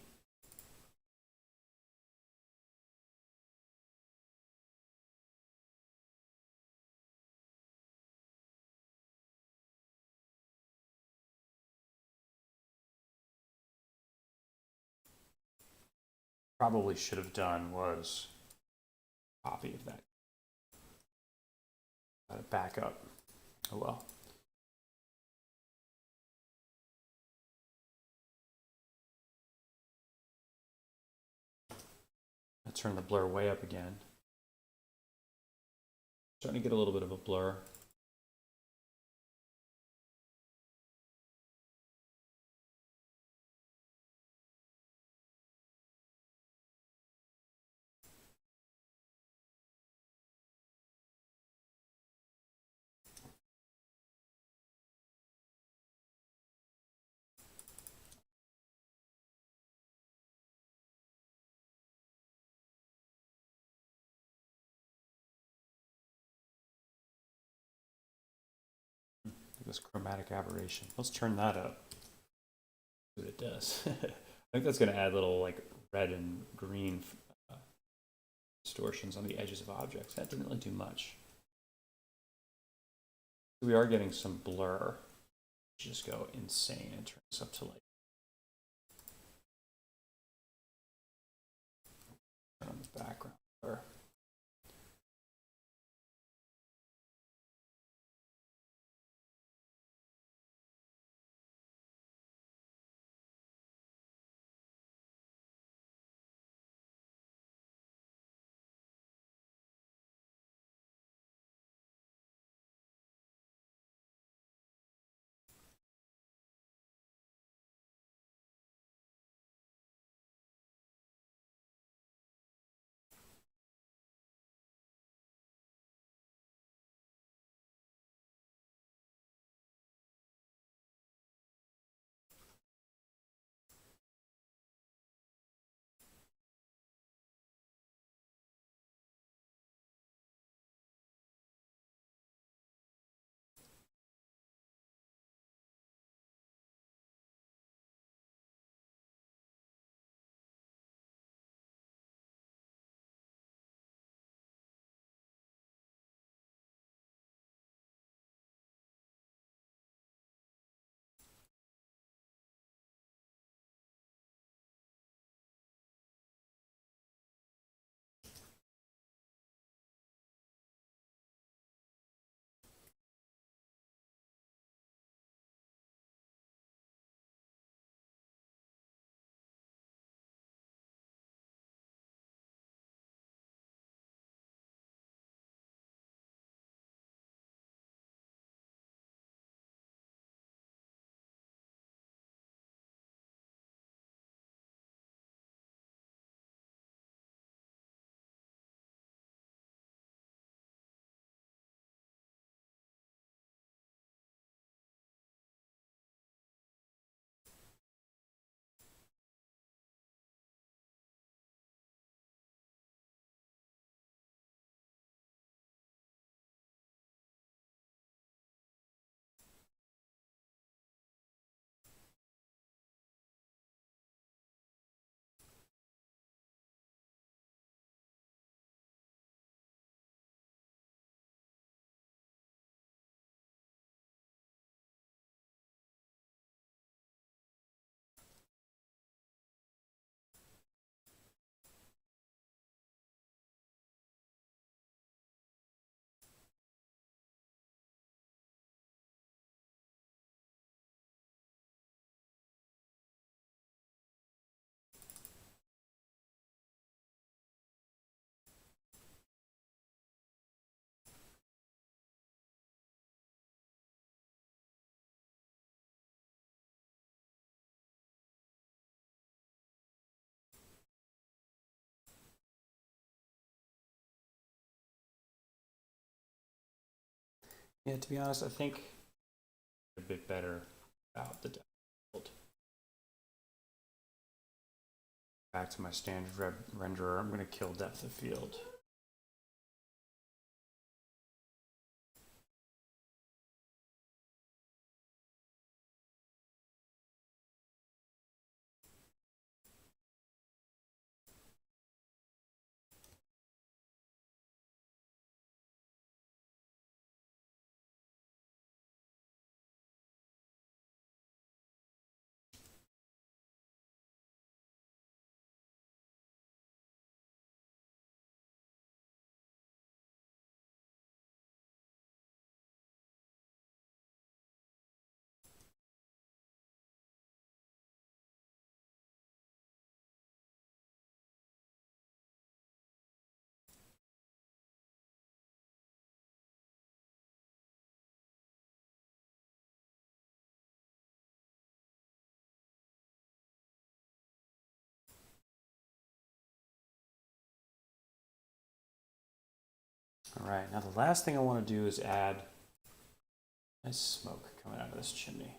Probably should have done was a copy of that. Got it back up. Oh well. I turn the blur way up again. Starting to get a little bit of a blur. this chromatic aberration. Let's turn that up. See what it does. I think that's going to add little like red and green distortions on the edges of objects. That didn't really do much. We are getting some blur. Just go insane and turn this up to like turn on the background blur. Yeah, to be honest, I think a bit better about the depth of field. Back to my standard renderer, I'm going to kill depth of field. All right, now the last thing I want to do is add nice smoke coming out of this chimney.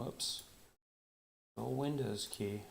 Whoops. No Windows key.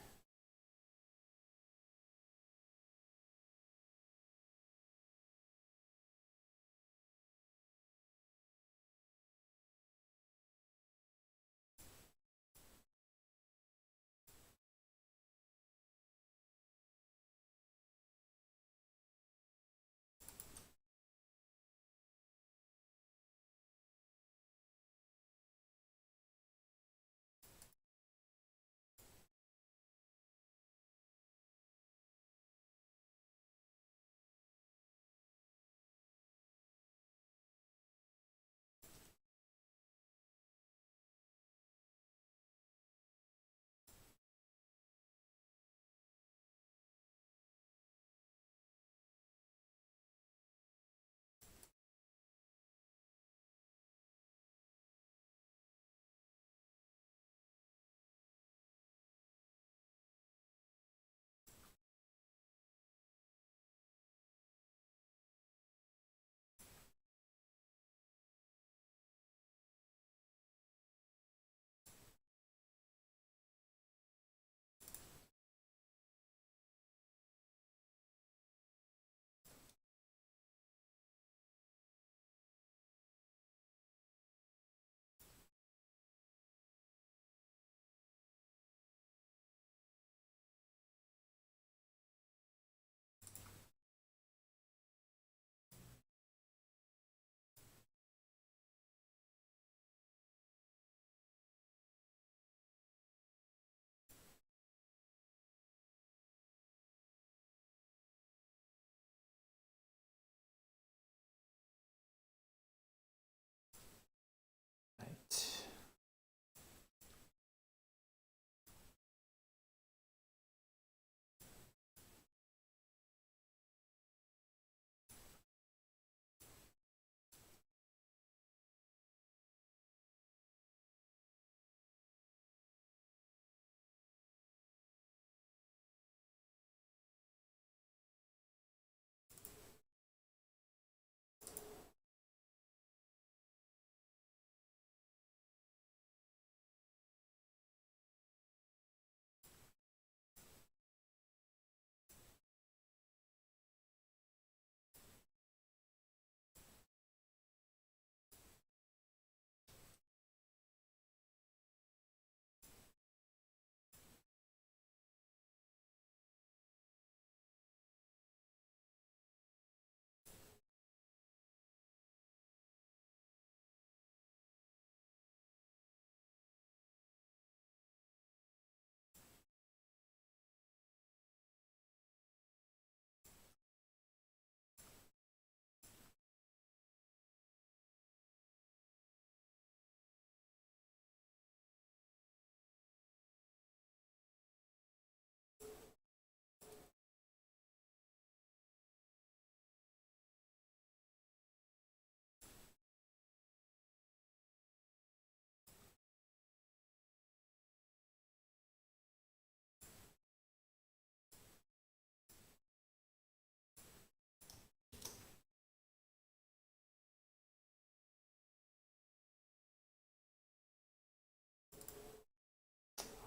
Right.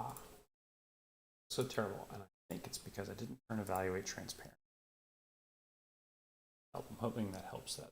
Ah, so terrible. And I think it's because I didn't turn evaluate transparent. I'm hoping that helps that.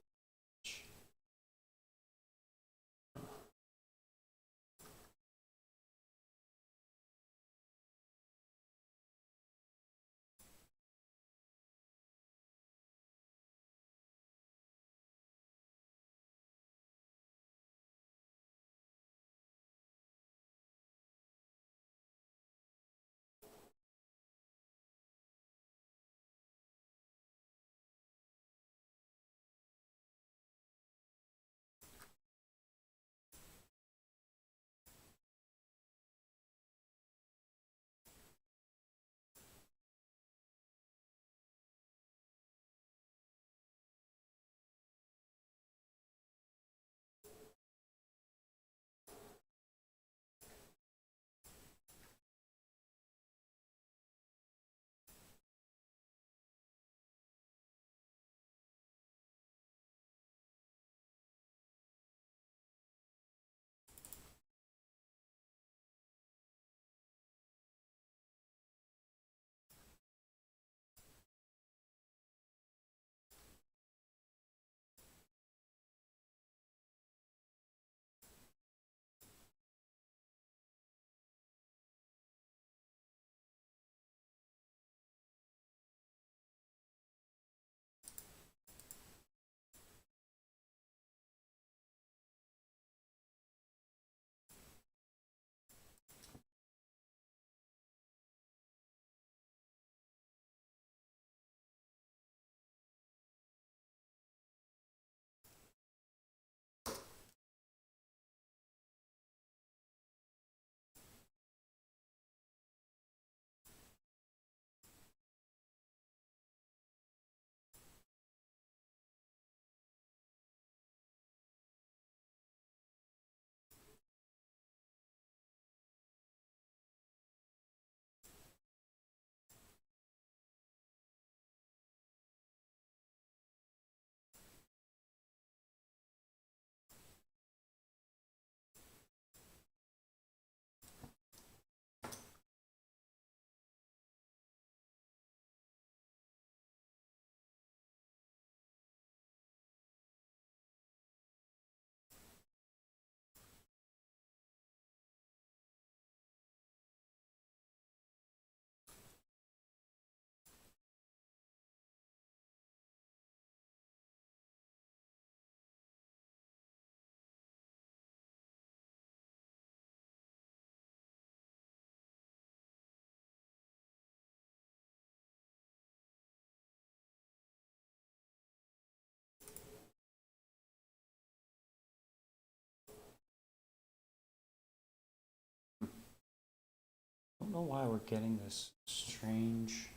don't know why we're getting this strange.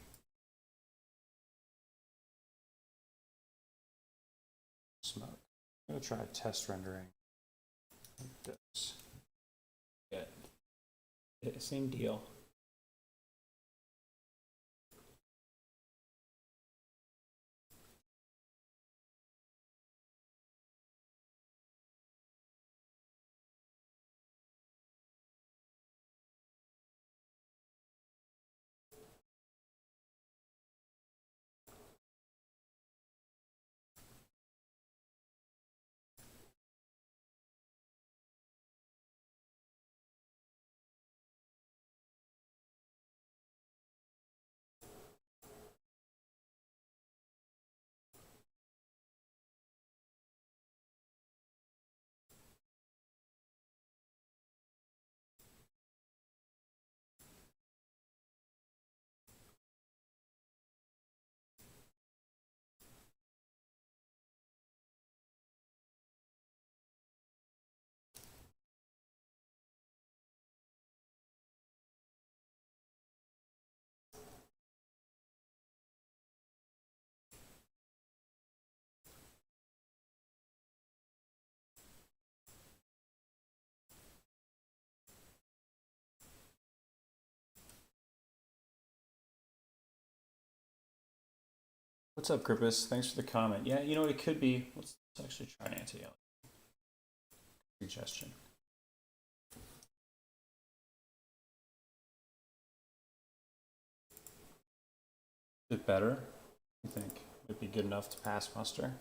Smoke. I'm gonna try test rendering like this. Yeah, same deal. What's up, Grippus? Thanks for the comment. Yeah, you know, it could be. Let's actually try an anti-aliasing suggestion. Is it better? You think would be good enough to pass muster?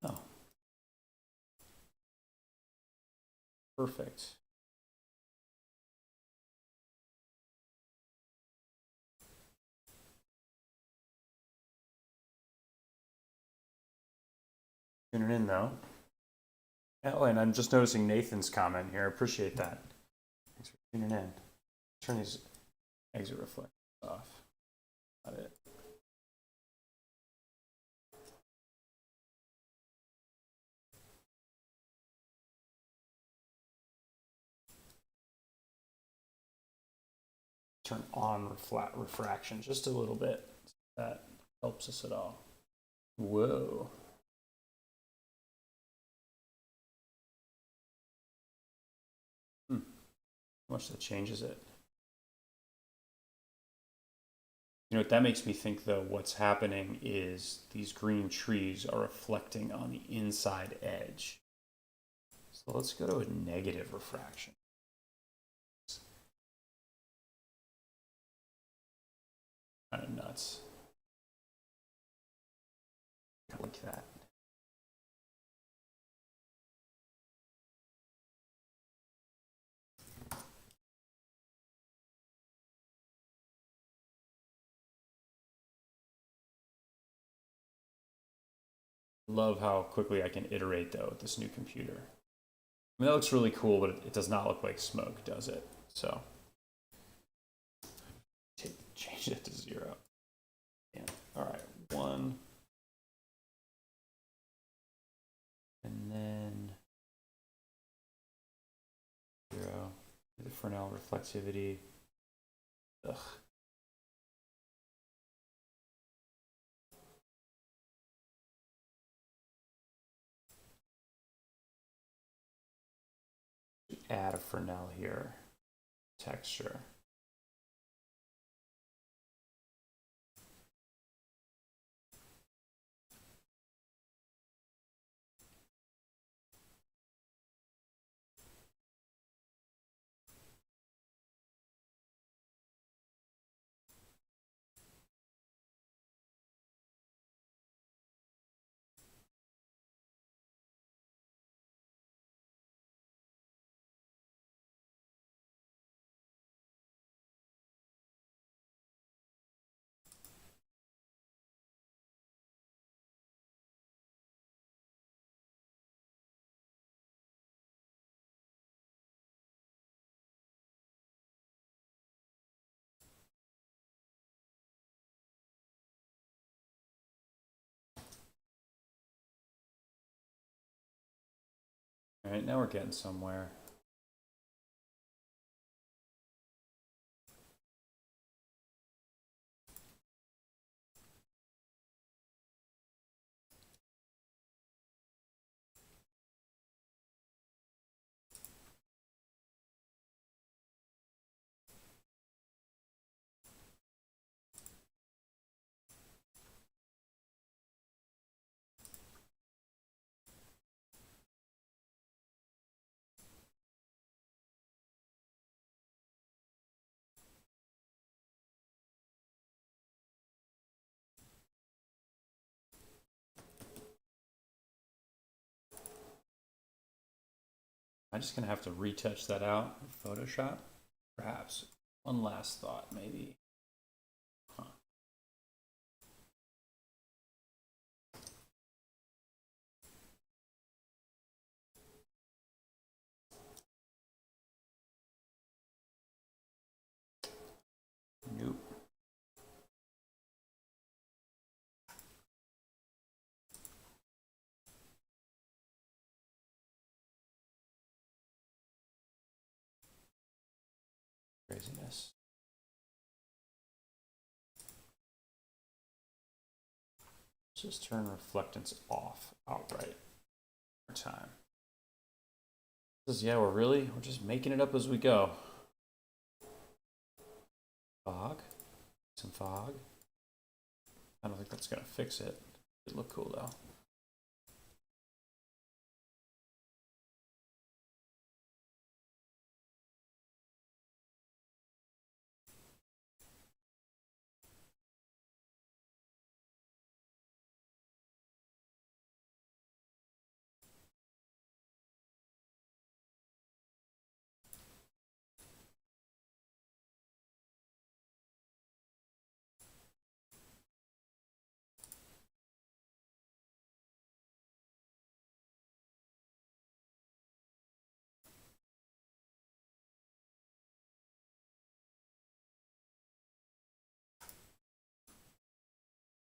Oh, perfect. Tuning in though. Oh, and I'm just noticing Nathan's comment here. I appreciate that. Thanks for tuning in. Turn these exit reflectors off. Got it. Turn on refraction just a little bit. That helps us at all. Whoa. How much that changes it. You know what that makes me think though, what's happening is these green trees are reflecting on the inside edge. So let's go to a negative refraction. Kind of nuts. Like that. Love how quickly I can iterate though with this new computer. I mean, that looks really cool, but it does not look like smoke, does it? So change it to 0. Yeah. All right, 1. And then 0. The Fresnel reflectivity. Ugh. Add a Fresnel here. Texture. All right, now we're getting somewhere. I'm just gonna have to retouch that out in Photoshop. Perhaps one last thought, maybe. Huh. Nope. Craziness. Just turn reflectance off outright. More time. This is, yeah, we're just making it up as we go. Fog. Some fog. I don't think that's gonna fix it. It look cool though.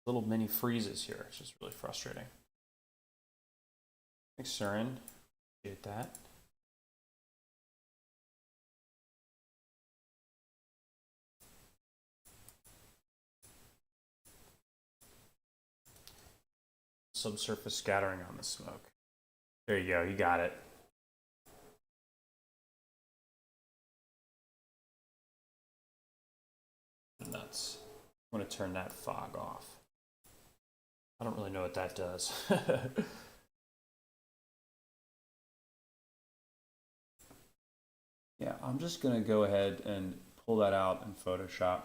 Little mini freezes here. It's just really frustrating. Thanks, Surin. Appreciate that. Subsurface scattering on the smoke. There you go. You got it. Nuts. I'm going to turn that fog off. I don't really know what that does. Yeah, I'm just going to go ahead and pull that out in Photoshop.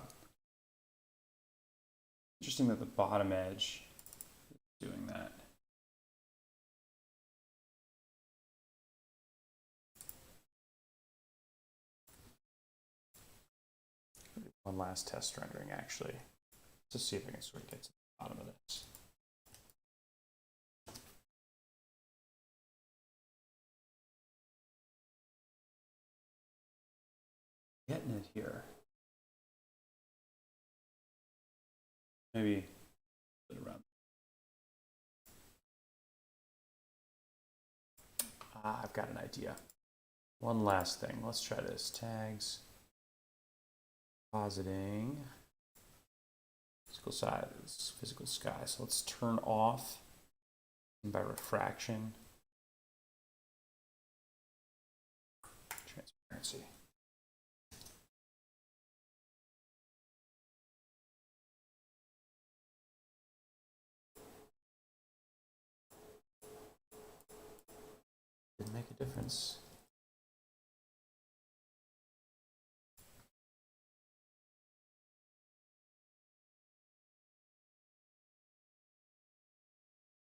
Interesting that the bottom edge is doing that. One last test rendering actually, to see if I can sort of get to the bottom of this. Getting it here. Maybe put it around. I've got an idea. One last thing. Let's try this. Tags. Positing. Physical size. Physical sky. So let's turn off by refraction. Transparency. Didn't make a difference.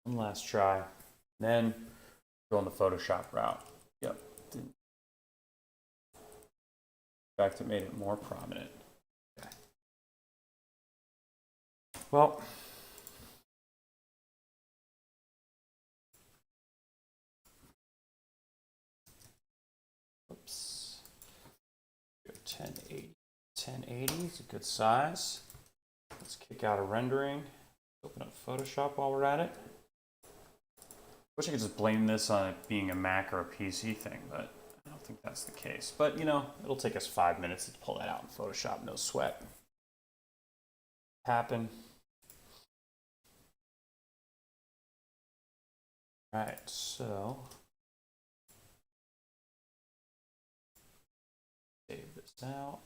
One last try. Then go on the Photoshop route. Yep. In fact, it made it more prominent. Okay. Well, oops. 1080. 1080 is a good size. Let's kick out a rendering. Open up Photoshop while we're at it. Wish I could just blame this on it being a Mac or a PC thing, but I don't think that's the case. But, you know, it'll take us 5 minutes to pull that out in Photoshop, no sweat. Happen. All right, so save this out.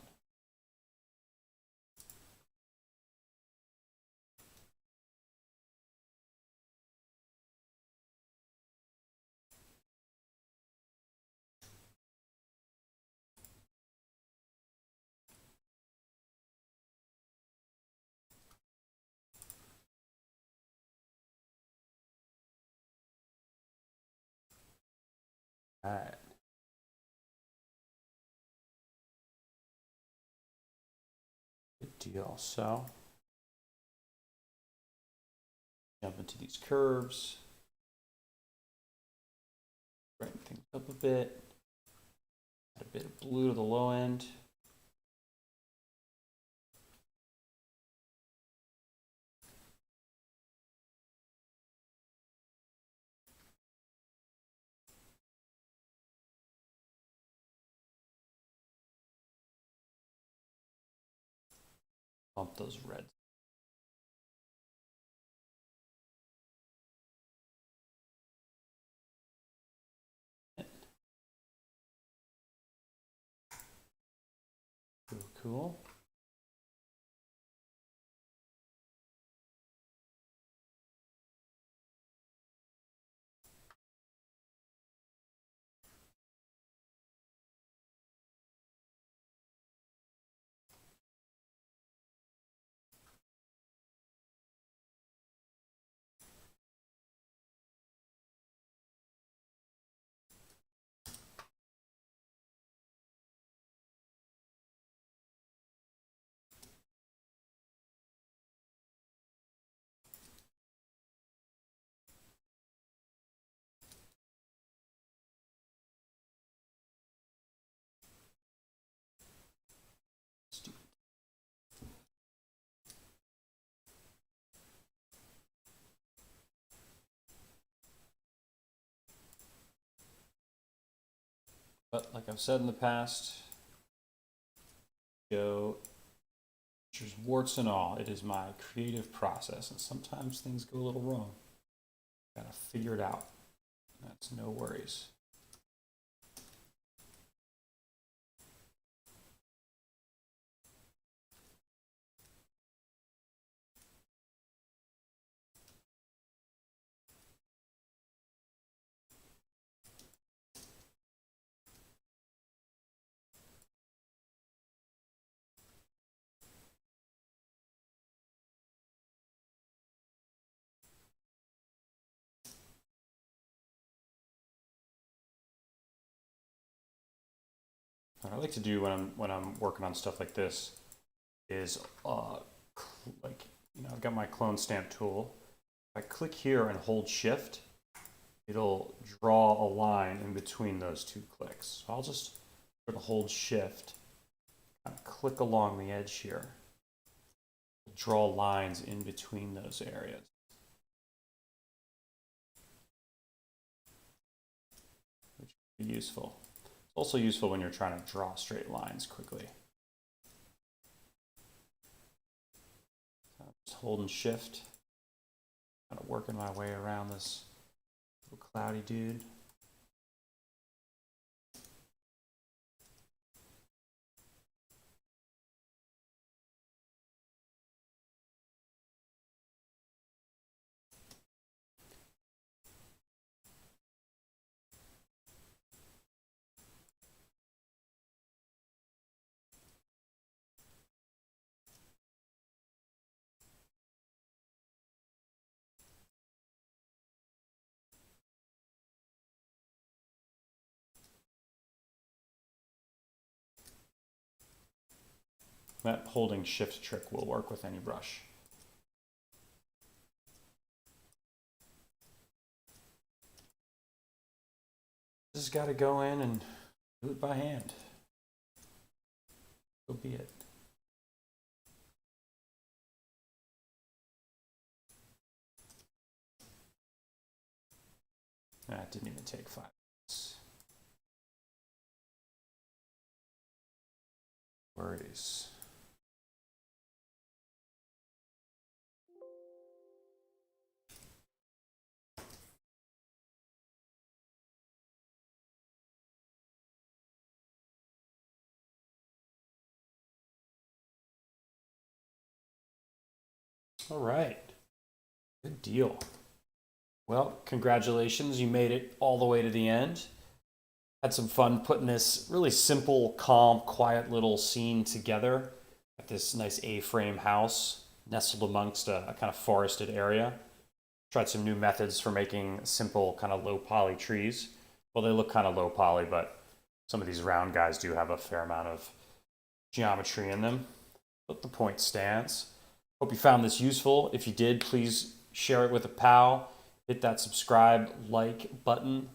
All right. Good deal. So jump into these curves, brighten things up a bit, add a bit of blue to the low end. Bump those reds. Cool, cool. But like I've said in the past, go, there's warts and all. It is my creative process, and sometimes things go a little wrong. Gotta figure it out. That's no worries. What I like to do when I'm working on stuff like this is like, you know, I've got my clone stamp tool. If I click here and hold shift, it'll draw a line in between those two clicks. So I'll just sort of hold shift and click along the edge here. Draw lines in between those areas. Which would be useful. It's also useful when you're trying to draw straight lines quickly. So I'm just holding shift, kind of working my way around this little cloudy dude. That holding shift trick will work with any brush. Just got to go in and do it by hand. So be it. That didn't even take 5 minutes. Worries. All right. Good deal. Well, congratulations. You made it all the way to the end. Had some fun putting this really simple, calm, quiet little scene together at this nice A-frame house nestled amongst a kind of forested area. Tried some new methods for making simple, kind of low poly trees. Well, they look kind of low poly, but some of these round guys do have a fair amount of geometry in them. But the point stands. Hope you found this useful. If you did, please share it with a pal. Hit that subscribe, like button,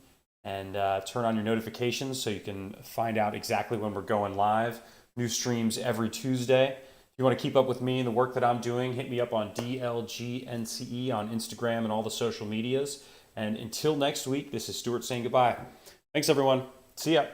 and turn on your notifications so you can find out exactly when we're going live. New streams every Tuesday. If you want to keep up with me and the work that I'm doing, hit me up on DLGNCE on Instagram and all the social medias. And until next week, this is Stuart saying goodbye. Thanks, everyone. See ya.